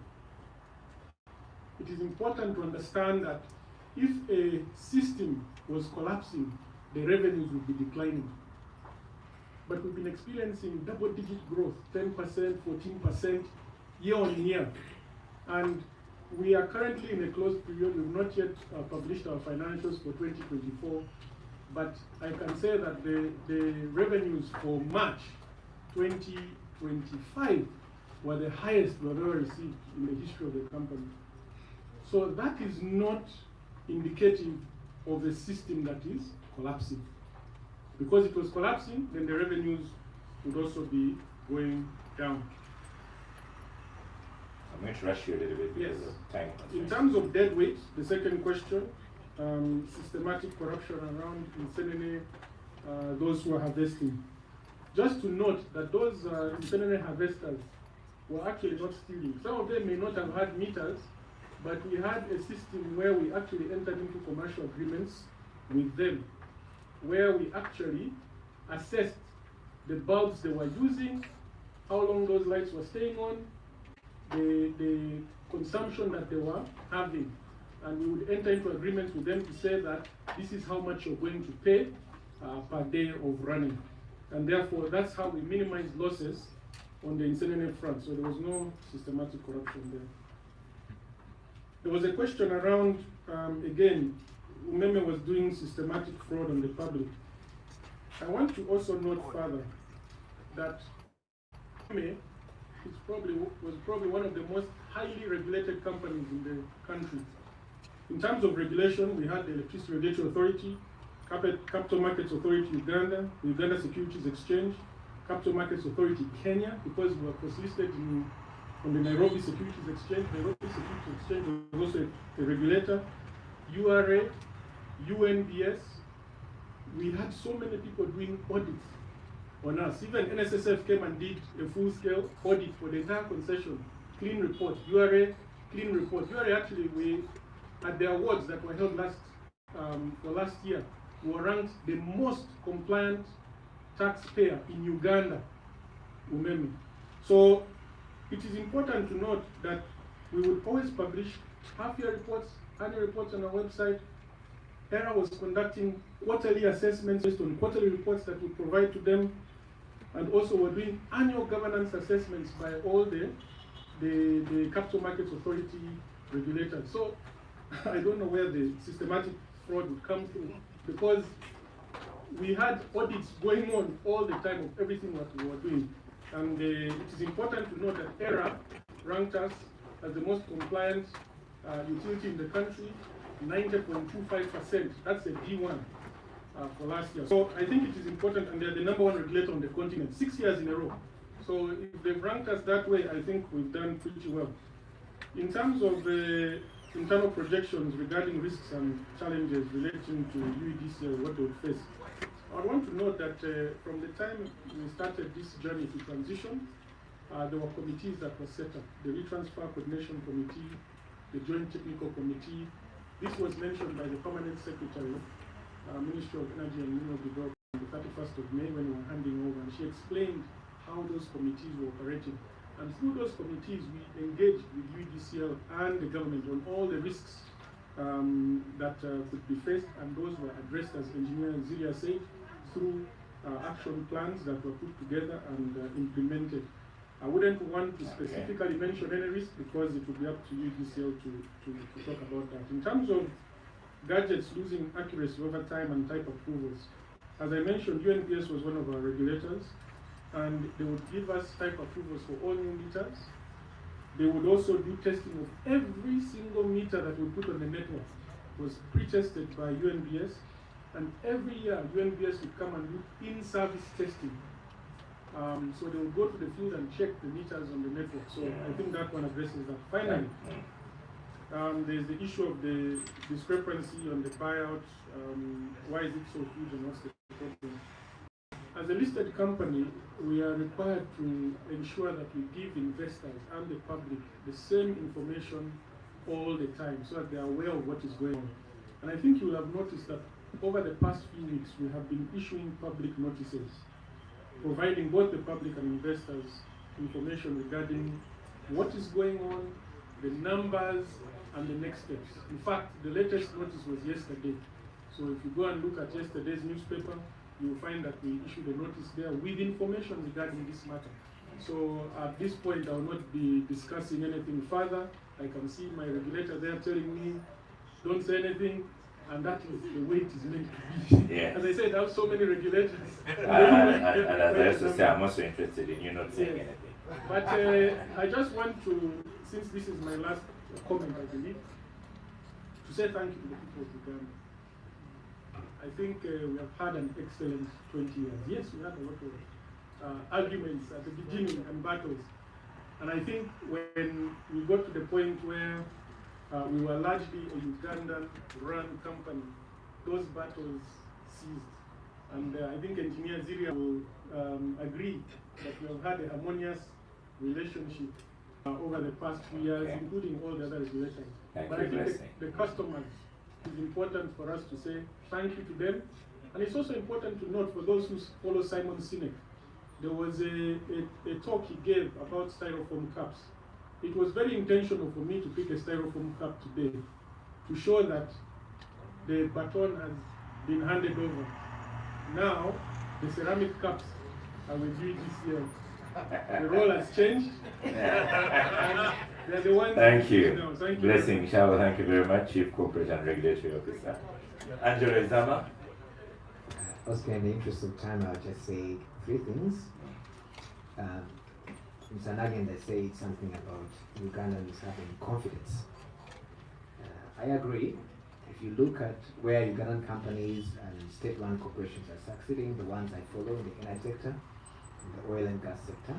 It is important to understand that if a system was collapsing, the revenues would be declining. But we've been experiencing double-digit growth, 10%, 14% year on year. And we are currently in a closed period. We've not yet published our financials for 2024. But I can say that the revenues for March 2024 25 were the highest we have ever received in the history of the company. So that is not indicative of a system that is collapsing. Because it was collapsing, then the revenues would also be going down. I'm going to rush you a little bit because Yes. of time. In terms of dead weight, the second question, systematic corruption around Insenene, those who are harvesting. Just to note that those Insenene harvesters were actually not stealing. Some of them may not have had meters, but we had a system where we actually entered into commercial agreements with them, where we actually assessed the bulbs they were using, how long those lights were staying on, the consumption that they were having. And we would enter into agreements with them to say that this is how much you're going to pay per day of running. And therefore, that's how we minimize losses on the Insenene front. So there was no systematic corruption there. There was a question around, again, Umeme was doing systematic fraud on the public. I want to also note further that Umeme was probably one of the most highly regulated companies in the country. In terms of regulation, we had the Electricity Regulatory Authority, Capital Markets Authority Uganda, the Uganda Securities Exchange, Capital Markets Authority Kenya, because we were cross-listed on the Nairobi Securities Exchange. Nairobi Securities Exchange was also a regulator, URA, UNBS. We had so many people doing audits on us. Even NSSF came and did a full-scale audit for the entire concession, clean report, URA, clean report. URA actually, we at the awards that were held last year, we were ranked the most compliant taxpayer in Uganda, Umeme. So it is important to note that we would always publish half-year reports, annual reports on our website. ERA was conducting quarterly assessments based on quarterly reports that we provide to them, and also we're doing annual governance assessments by all the Capital Markets Authority regulators. So I don't know where the systematic fraud would come through, because we had audits going on all the time of everything that we were doing. And it is important to note that ERA ranked us as the most compliant utility in the country, 90.25%. That's a D1 for last year. So I think it is important, and they're the #1 regulator on the continent, 6 years in a row. So if they've ranked us that way, I think we've done pretty well. In terms of the internal projections regarding risks and challenges relating to UEDCL, what they would face, I want to note that from the time we started this journey to transition, there were committees that were set up. The Retransfer Coordination Committee, the Joint Technical Committee. This was mentioned by the Permanent Secretary, Ministry of Energy and Mineral Development, on the 31st of May when we were handing over, and she explained how those committees were operating. And through those committees, we engaged with UEDCL and the government on all the risks that could be faced, and those were addressed, as Engineer Zilia said, through action plans that were put together and implemented. I wouldn't want to specifically mention any risk because it would be up to UEDCL to talk about that. In terms of gadgets losing accuracy over time and type approvals, as I mentioned, UNBS was one of our regulators, and they would give us type approvals for all new meters. They would also do testing of every single meter that we put on the network. It was pre-tested by UNBS, and every year UNBS would come and do in-service testing. So they would go to the field and check the meters on the network. So I think that one addresses that. Finally, there's the issue of the discrepancy on the buyout. Why is it so huge and what's the problem? As a listed company, we are required to ensure that we give investors and the public the same information all the time so that they are aware of what is going on. And I think you will have noticed that over the past few weeks, we have been issuing public notices, providing both the public and investors information regarding what is going on, the numbers, and the next steps. In fact, the latest notice was yesterday. So if you go and look at yesterday's newspaper, you will find that we issued a notice there with information regarding this matter. So at this point, I will not be discussing anything further. I can see my regulator there telling me, don't say anything. and that is the way it is meant to be. Yeah. As I said, I have so many regulators. And as I also say, I'm also interested in you not saying anything. But I just want to, since this is my last comment, I believe, to say thank you to the people of Uganda. I think we have had an excellent 20 years. Yes, we had a lot of arguments at the beginning and battles. And I think when we got to the point where we were largely a Ugandan-run company, those battles ceased. And I think Engineer Ziria will agree that we have had a harmonious relationship over the past few years, including all the other regulations. But I think the customers, it's important for us to say thank you to them. And it's also important to note for those who follow Simon Sinek, there was a talk he gave about styrofoam cups. It was very intentional for me to pick a styrofoam cup today to show that the baton has been handed over. Now, the ceramic cups are with UEDCL. The role has changed. And they're the ones. Thank you. Now. Thank you. Blessing Shaw, thank you very much, Chief Corporate and Regulatory Officer. Angela Izama. Oscar, in the interest of time, I'll just say 3 things. Mr. Nagin, they say something about Ugandans having confidence. I agree. If you look at where Ugandan companies and state-run corporations are succeeding, the ones I follow in the energy sector, in the oil and gas sector,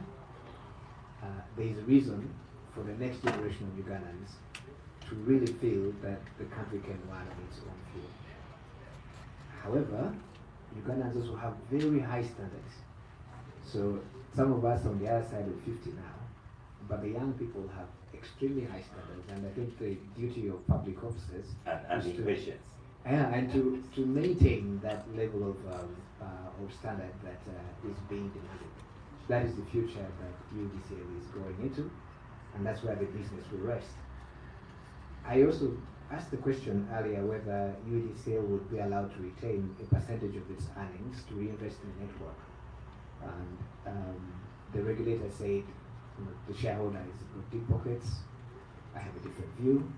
there is a reason for the next generation of Ugandans to really feel that the country can run on its own fuel. However, Ugandans also have very high standards. So some of us on the other side of 50 now, but the young people have extremely high standards, and I think the duty of public officers and impatience. And to maintain that level of standard that is being demanded. That is the future that UEDCL is going into, and that's where the business will rest. I also asked the question earlier whether UEDCL would be allowed to retain a percentage of its earnings to reinvest in the network. And the regulator said, the shareholder has got deep pockets. I have a different view.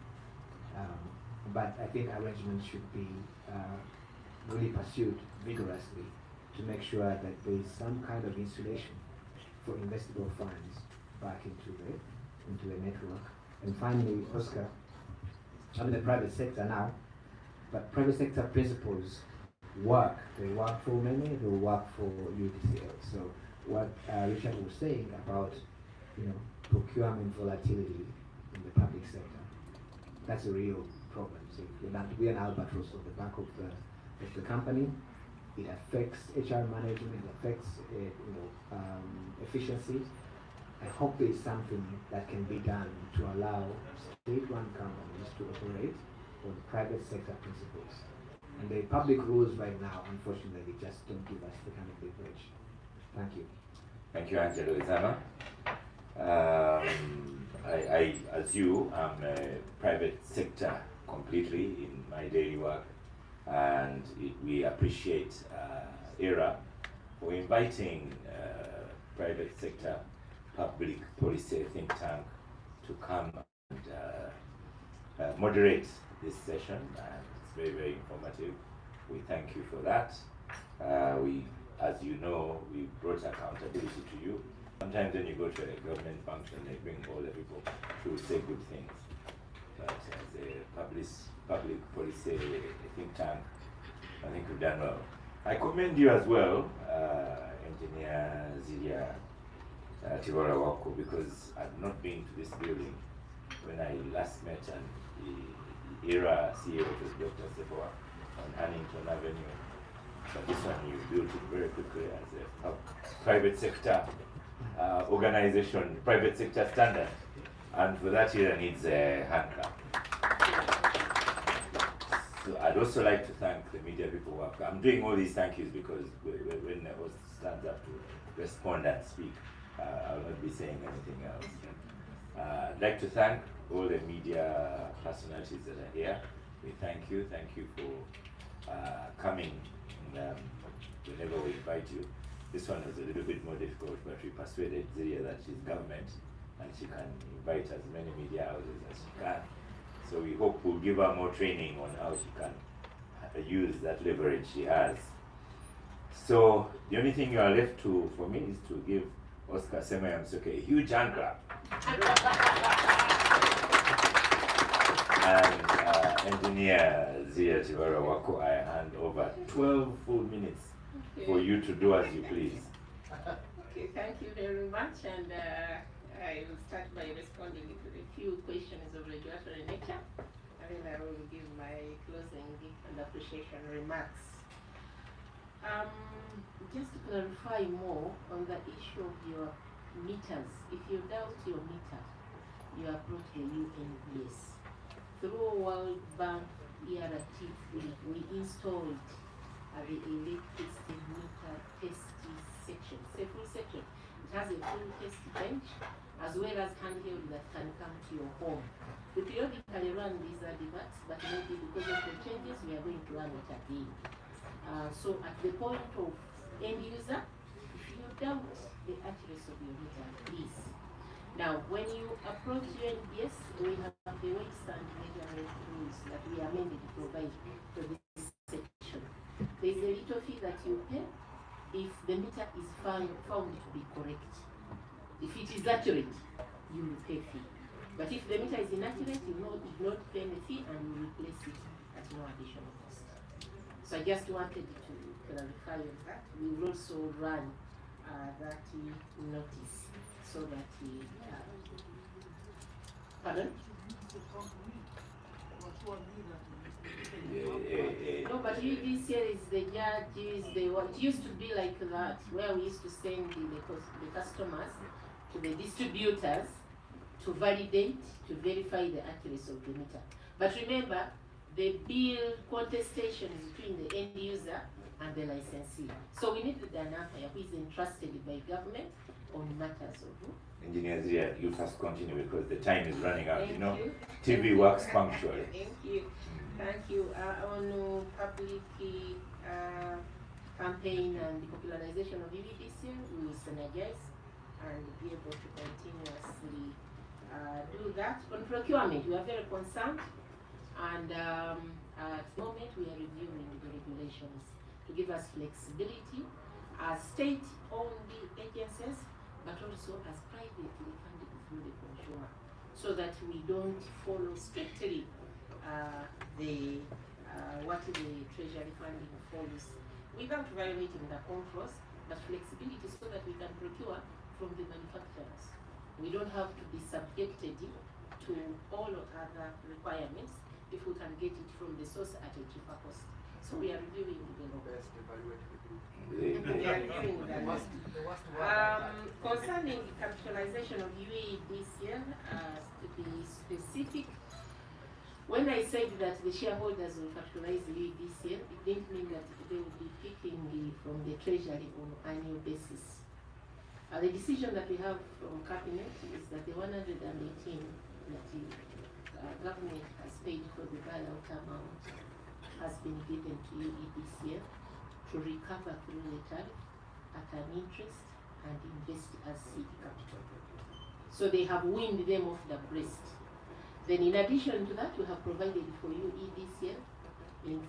But I think arrangements should be really pursued vigorously to make sure that there is some kind of insulation for investable funds back into the network. And finally, Oscar, I'm in the private sector now, but private sector principles work. They work for many, they work for UEDCL. So what Richard was saying about, procurement volatility in the public sector, that's a real problem. So we're an albatross on the back of the company. It affects HR management, it affects efficiency. I hope there is something that can be done to allow state-run companies to operate on private sector principles. And the public rules right now, unfortunately, just don't give us the kind of leverage. Thank you. Thank you, Angelo Izama. I, as you, am a private sector completely in my daily work, and we appreciate ERA for inviting private sector public policy think tank to come and moderate this session, and it's very, very informative. We thank you for that. As you know, we brought accountability to you. Sometimes when you go to a government function, they bring all the people who say good things. But as a public policy think tank, I think we've done well. I commend you as well, Engineer Ziria Tivora Wako, because I've not been to this building when I last met and the ERA CEO was Dr. Seboa on Huntington Avenue. But this one you built it very quickly as a private sector organization, private sector standard. And for that ERA needs a hand clap. So I'd also like to thank the media people who have, I'm doing all these thank yous because when the host stands up to respond and speak, I'll not be saying anything else. I'd like to thank all the media personalities that are here. We thank you for coming whenever we invite you. This one was a little bit more difficult, but we persuaded Ziria that she's government and she can invite as many media houses as she can. So we hope we'll give her more training on how she can use that leverage she has. So the only thing you are left to for me is to give Oscar Semayamsuke a huge hand clap. And engineer Zia Chivara Wako, I hand over 12 full minutes for you to do as you please. Okay, thank you very much, and I will start by responding to a few questions of regulatory nature, and then I will give my closing and appreciation remarks. Just to clarify more on the issue of your meters, if you doubt your meter, you approach the UNVS. Through World Bank ERT, we installed the electricity meter test section. It's a full section. It has a full test bench as well as handheld that can come to your home. We periodically run these adverts, but maybe because of the changes, we are going to run it again. So at the point of end user, if you doubt the accuracy of your meter, please. Now, when you approach UNBS, we have the weights and measurement rules that we amended to provide for this section. There is a little fee that you pay if the meter is found to be correct. If it is accurate, you will pay fee. But if the meter is inaccurate, you will not pay the fee and you replace it at no additional cost. So I just wanted to clarify on that. We will also run that notice so that pardon? No, but UEDCL is the judges, it used to be like that, where we used to send the customers to the distributors to validate, to verify the accuracy of the meter. But remember, the bill contestation is between the end user and the licensee. So we needed an umpire who is entrusted by government on matters of Engineers here, you first continue because the time is running out. Thank you know, you. TV works punctually. Thank you. Thank you. On public campaign and the popularization of UEDCL, we will synergize and be able to continuously do that. On procurement, we are very concerned, and at the moment we are reviewing the regulations to give us flexibility as state-owned agencies, but also as privately funded through the consumer, so that we don't follow strictly what the treasury funding follows without violating the controls, but flexibility so that we can procure from the manufacturers. We don't have to be subjected to all other requirements if we can get it from the source at a cheaper cost. So we are reviewing the law. Concerning the capitalization of UEDCL, to be specific, when I said that the shareholders will capitalize the UEDCL, it didn't mean that they will be picking from the treasury on an annual basis. The decision that we have from Cabinet is that the 118 that the government has paid for the buyout amount has been given to UEDCL to recover through the tariff at an interest and invest as seed capital. So they have weaned them off the breast. Then in addition to that, we have provided for UEDCL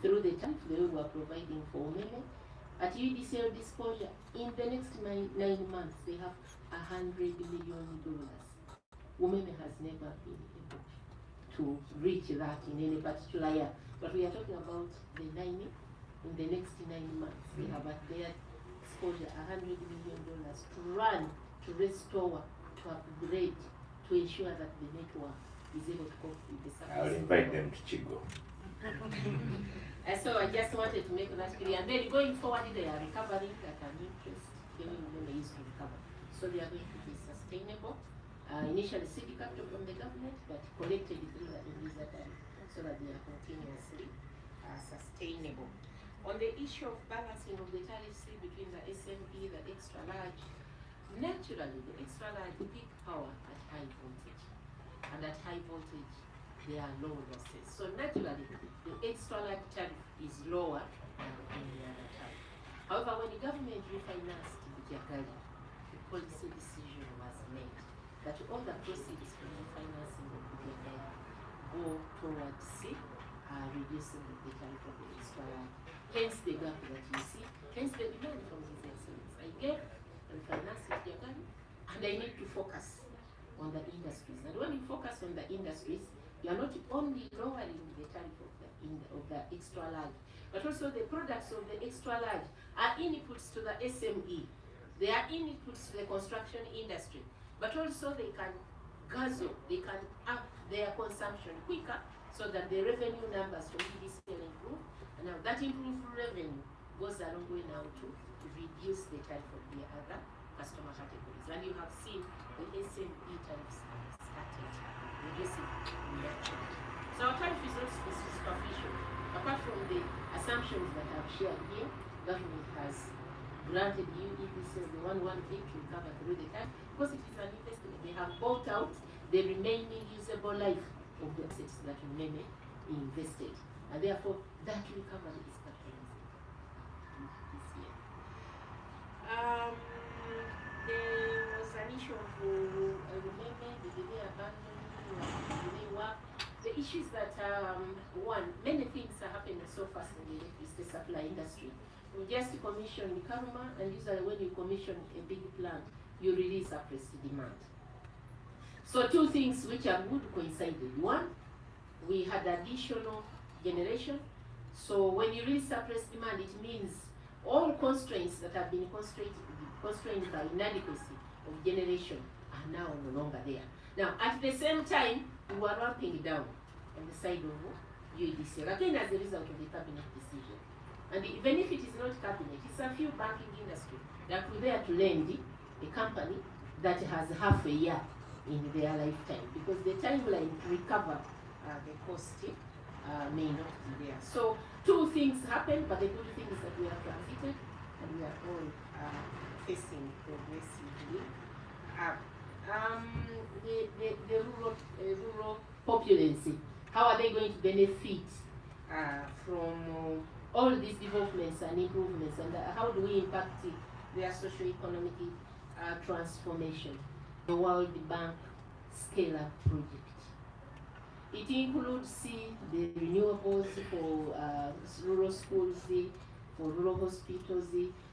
through the tariff they were providing for women. At UEDCL disclosure, in the next 9 months, they have $100 million. Women has never been able to reach that in any particular year. But we are talking about the 90, in the next 9 months. They have at their disclosure $100 million to run, to restore, to upgrade, to ensure that the network is able to cope with the service. I'll invite them to Chigo. So I just wanted to make that clear. And then going forward, they are recovering at an interest, even when they used to recover. So they are going to be sustainable. Initially seed capital from the government, but collected through the end-user tariff, so that they are continuously sustainable. On the issue of balancing of the tariffs between the SME, the extra large, naturally the extra large peak power at high voltage, and at high voltage there are low losses. So naturally the extra large tariff is lower than any other tariff. However, when the government refinanced the Jagali, the policy decision was made that all the proceeds from the financing of the Jagali go towards C reducing the tariff of the extra large. Hence the gap that you see, hence the demand from His Excellency. I get and finance it, and I need to focus on the industries. And when you focus on the industries, you are not only lowering the tariff of the extra large, but also the products of the extra large are inputs to the SME. They are inputs to the construction industry, but also they can guzzle, they can up their consumption quicker so that the revenue numbers for UEDCL improve. And now that improved revenue goes a long way now to reduce the tariff of the other customer categories. And you have seen the SME tariffs started reducing reduction. So our tariff is not superficial. Apart from the assumptions that I've shared here, government has granted UEDCL the 118 to recover through the time because it is an investment. They have bought out the remaining usable life of the assets that remain invested, and therefore that recovery is capitalized this year. There was an issue of remember the delay abandoning, delay work. The issue is that one, many things are happening so fast in the electricity supply industry. We just commission Karuma, and usually when you commission a big plant, you release suppressed demand. So two things which are good coincided. One, we had additional generation. So when you release suppressed demand, it means all constraints that have been constrained by inadequacy of generation are now no longer there. Now, at the same time, we were ramping down on the side of UEDCL, again as a result of the cabinet decision. And even if it is not cabinet, it's a few banking industry that were there to lend a company that has half a year in their lifetime, because the timeline to recover the cost may not be there. So two things happen, but the good thing is that we are transited and we are all facing progressively up. The rural populace, how are they going to benefit from all these developments and improvements, and how do we impact their socio-economic transformation? The World Bank Scale-Up Project. It includes the renewables for rural schools, for rural hospitals.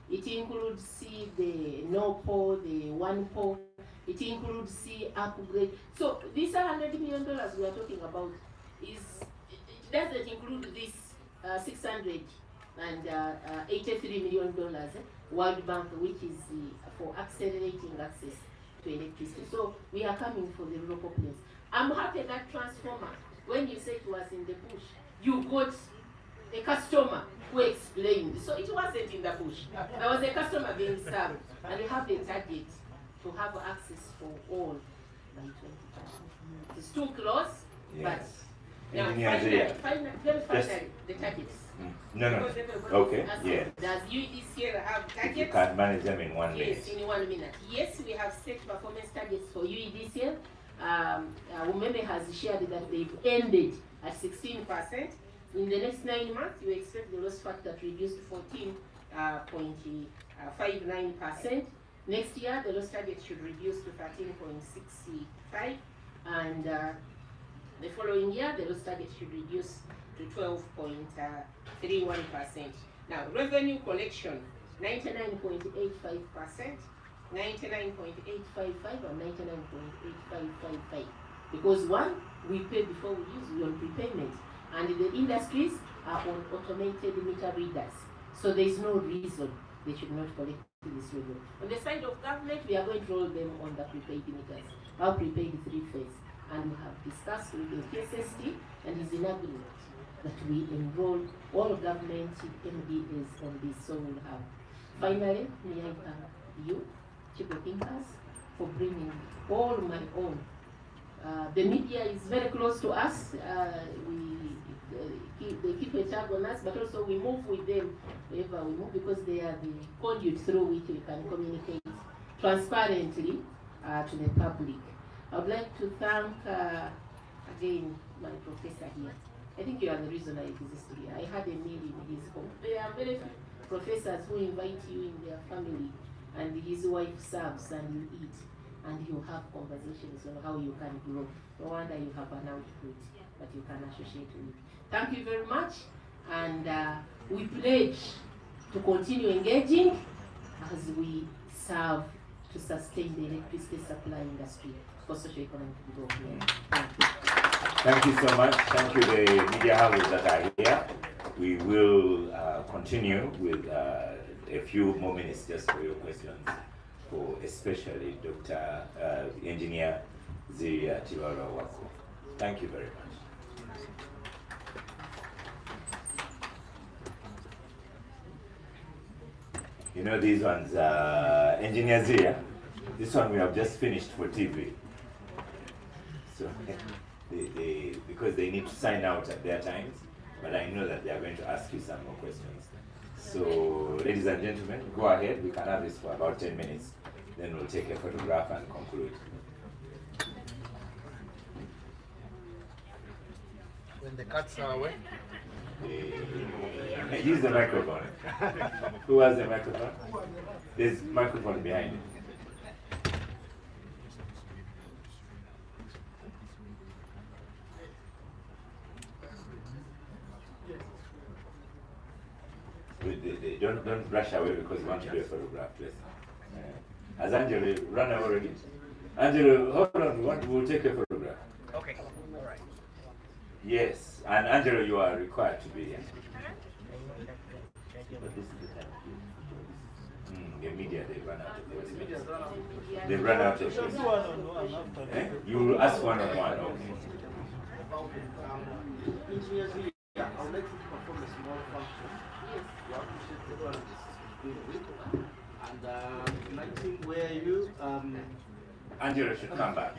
It includes the no-pole, the one-pole. It includes upgrade. So these $100 million we are talking about it doesn't include this $683 million World Bank, which is for accelerating access to electricity. So we are coming for the rural populace. I'm happy that transformer, when you said it was in the bush, you got a customer who explained. So it wasn't in the bush. There was a customer being served, and we have a target to have access for all by 2020. It's too close, yes. But now finally, the targets. No. Okay, yes. Does UEDCL have targets? If you can manage them in 1 minute. Yes, in 1 minute. Yes, we have set performance targets for UEDCL. Umeme has shared that they've ended at 16%. In the next 9 months, you expect the loss factor to reduce to 14.59%. Next year, the loss target should reduce to 13.65%, and the following year, the loss target should reduce to 12.31%. Now, revenue collection, 99.85%, 99.855, and 99.8555. Because one, we pay before we use, we on prepayment, and the industries are on automated meter readers. So there is no reason they should not collect this revenue. On the side of government, we are going to roll them on the prepaid meters, our prepaid 3-phase. And we have discussed with the KSST and is in agreement that we enroll all government MDAs on this, so we'll have. Finally, may I thank you, Chief of Thinkers, for bringing all my own. The media is very close to us. They keep a tab on us, but also we move with them wherever we move, because they are the conduit through which we can communicate transparently to the public. I would like to thank again my professor here. I think you are the reason I exist here. I had a meal in his home. There are very few professors who invite you in their family, and his wife serves and you eat, and you have conversations on how you can grow. No wonder you have an output. that you can associate with. Thank you very much, and we pledge to continue engaging as we serve to sustain the electricity supply industry for socio-economic development. Thank you so much. Thank you, the media houses that are here. We will continue with a few more minutes just for your questions, for especially Dr. Engineer Ziria Tiwara Wako. Thank you very much. You know these ones, Engineer Ziria, this one we have just finished for TV. So because they need to sign out at their times, but I know that they are going to ask you some more questions. So, ladies and gentlemen, go ahead. We can have this for about 10 minutes. Then we'll take a photograph and conclude. When the cats are away. Use the microphone. Who has the microphone? There's microphone behind it. Don't rush away because you want to do a photograph, please. Has Angelo run already? Angelo, hold on, we'll take a photograph. Okay, all right. Yes, and Angelo, you are required to be here. But this is the time. The media, they run out of questions. They run out of questions. You will ask one-on-one, okay. Yeah, I would like you to perform a small function. Yes. You appreciate everyone is doing it. And my team, where you Angelo should come back.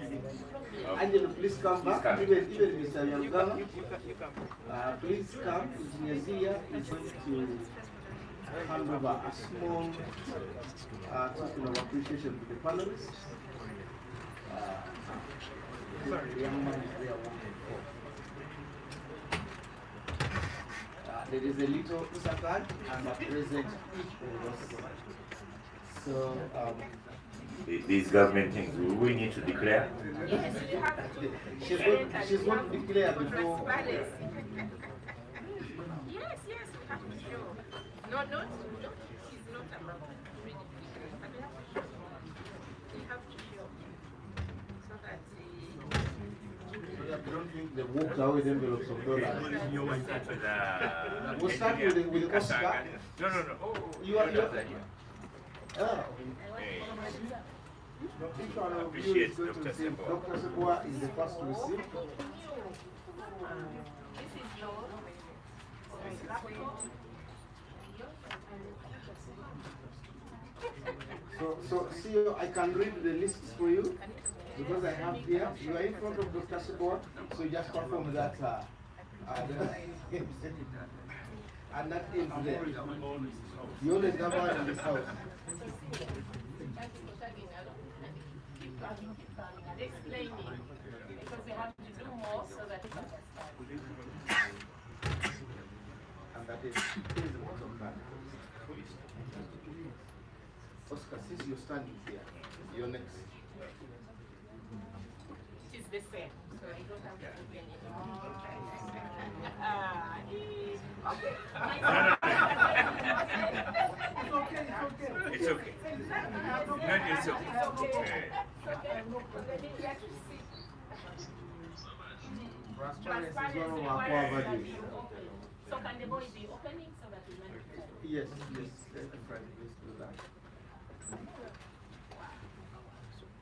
Angelo, please come back. Come. Even Mr. Yangama, please come. Engineer Zia is going to hand over a small token of appreciation to the panelists. The young man is there working for. There is a little Isaac and a present each of us. So, these government things, will we need to declare? Yes, we have to. She's going to declare before. Yes, yes, we have to show. No, she's not about to read it, but we have to show. So that I don't think they walked out with envelopes of dollars. We'll start with the cost card. No. You are oh. Each one of you is going to receive. Dr. Seboa is the first to receive. this is yours. So see, I can read the lists for you because I have here. You are in front of Dr. Seboa, so you just perform that. And that is there. You always have one in this house. Explaining because we have to do more so that we can start. And that is the bottom line. Oscar, since you're standing here, you're next. It is the same, so I don't have to open it. It's okay. It's okay. Transparency is one of our core values. So can the boy be opening so that we know? Yes, let the friend please do that.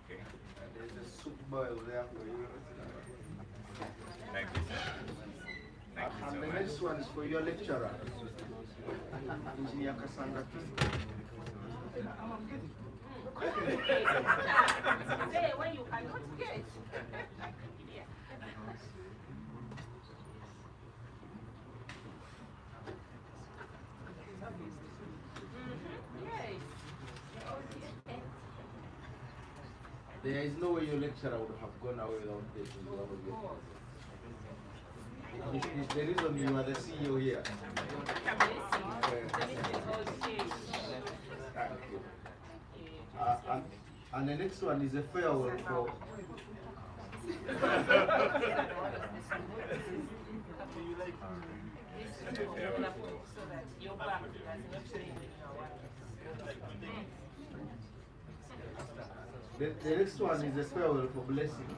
Okay. And there's a soup boil there for you. Thank you, sir. Thank you And so the much. next one is for your lecturer, Engineer Kasanga. Say when you cannot get. There is no way your lecturer would have gone away without taking one of your It's the reason you are the CEO here. And the next one is a farewell for The next one is a farewell for blessing.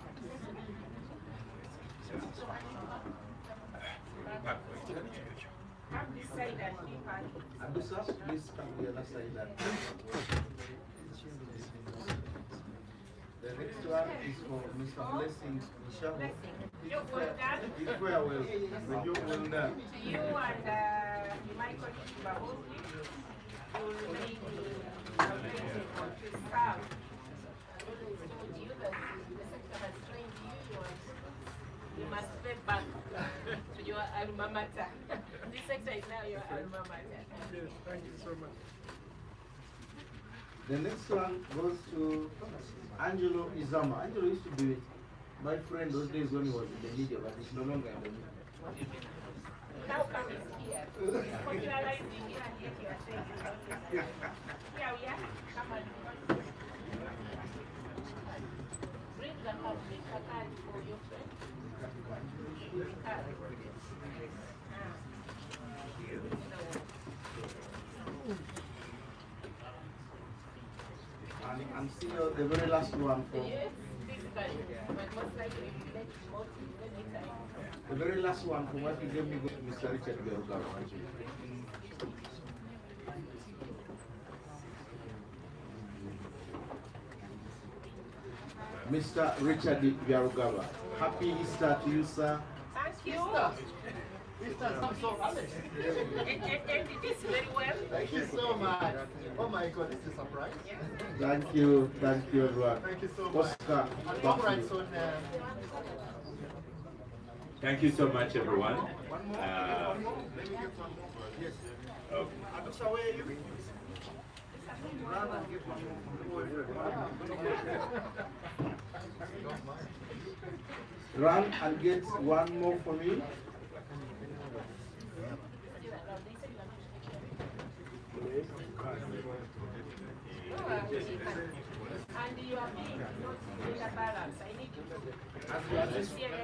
Abusa, please come the other side. The next one is for Mr. Blessing Ishamu. It's farewell. The job well done. To you and my colleague Bahosi, you will make the available to serve. Told you that the sector has trained you, you must pay back to your alma mater. This sector is now your alma mater. Yes, thank you so much. The next one goes to Angelo Izama. Angelo used to be my friend those days when he was in the media, but he's no longer in the media. How come it's here? It's popularizing here and yet you are saying it's not here. Here we are. Come on. Bring the card for your friend. And see the very last one from the very last one from what you gave me, Mr. Richard Biarugawa. Mr. Richard Biarugawa, happy Easter to you, sir. Thank you. Easter sounds so early. And it is very well. Thank you so much. Oh my God, it's a surprise. Thank you, everyone. Thank you so much. Oscar, And back to congrats you. on. Thank you so much, everyone. One more. Let me get one more. Yes. Okay. Adusa, where are you? Run and get one more. Run and get one more for me. And you are being not in the balance. I need you to.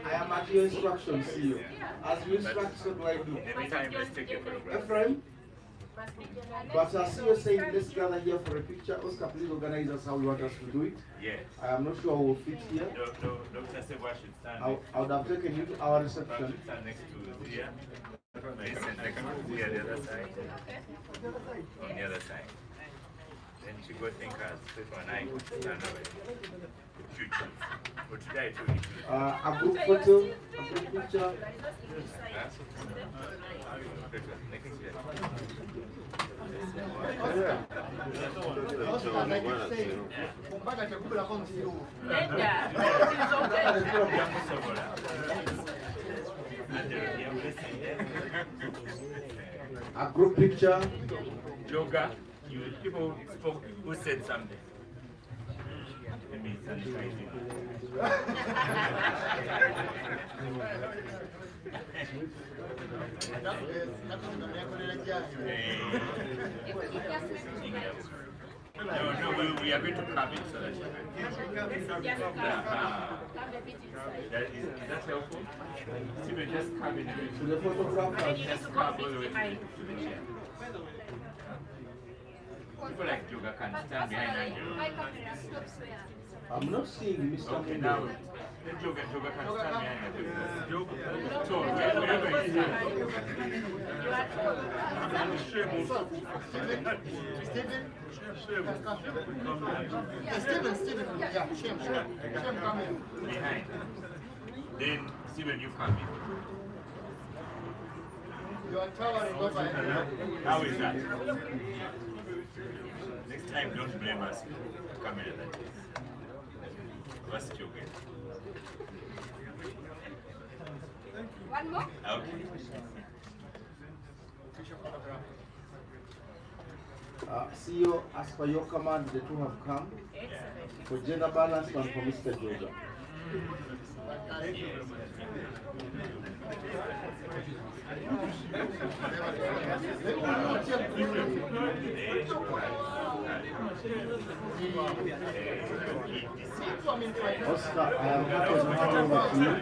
I am at your instruction, CEO. As you instruct, so do I do. Every time let's take a photograph. Ephraim? But as CEO saying, let's gather here for a picture. Oscar, please organize us how you want us to do it. Yes. I am not sure who will fit here. Dr. Seba should stand. I would have taken you to our reception. Stand next to Zia. Listen, I can put Zia the other side. On the other side. Then she go think as Peter and I stand over. Future. But today I told you. A group photo, a group picture. A group picture. Yoga, people spoke, who said something? Let me sanitize it. No, we are going to come in so that you can. Is that helpful? Stephen, just come in. To the photographer. Just come all the way to the chair. People like Yoga can stand behind Angelo. I'm not seeing Mr. Okay, now let Yoga can stand behind Angelo. So, wherever you stand. Stephen, yeah, Shem, come in. Behind. Then, Stephen, you come in. You are towering over. How is that? Next time, don't blame us. Come in like this. What's your game? One more? Okay. CEO, as per your command, the two have come for gender balance and for Mr. Joga. Oscar, I am happy to hand over to you.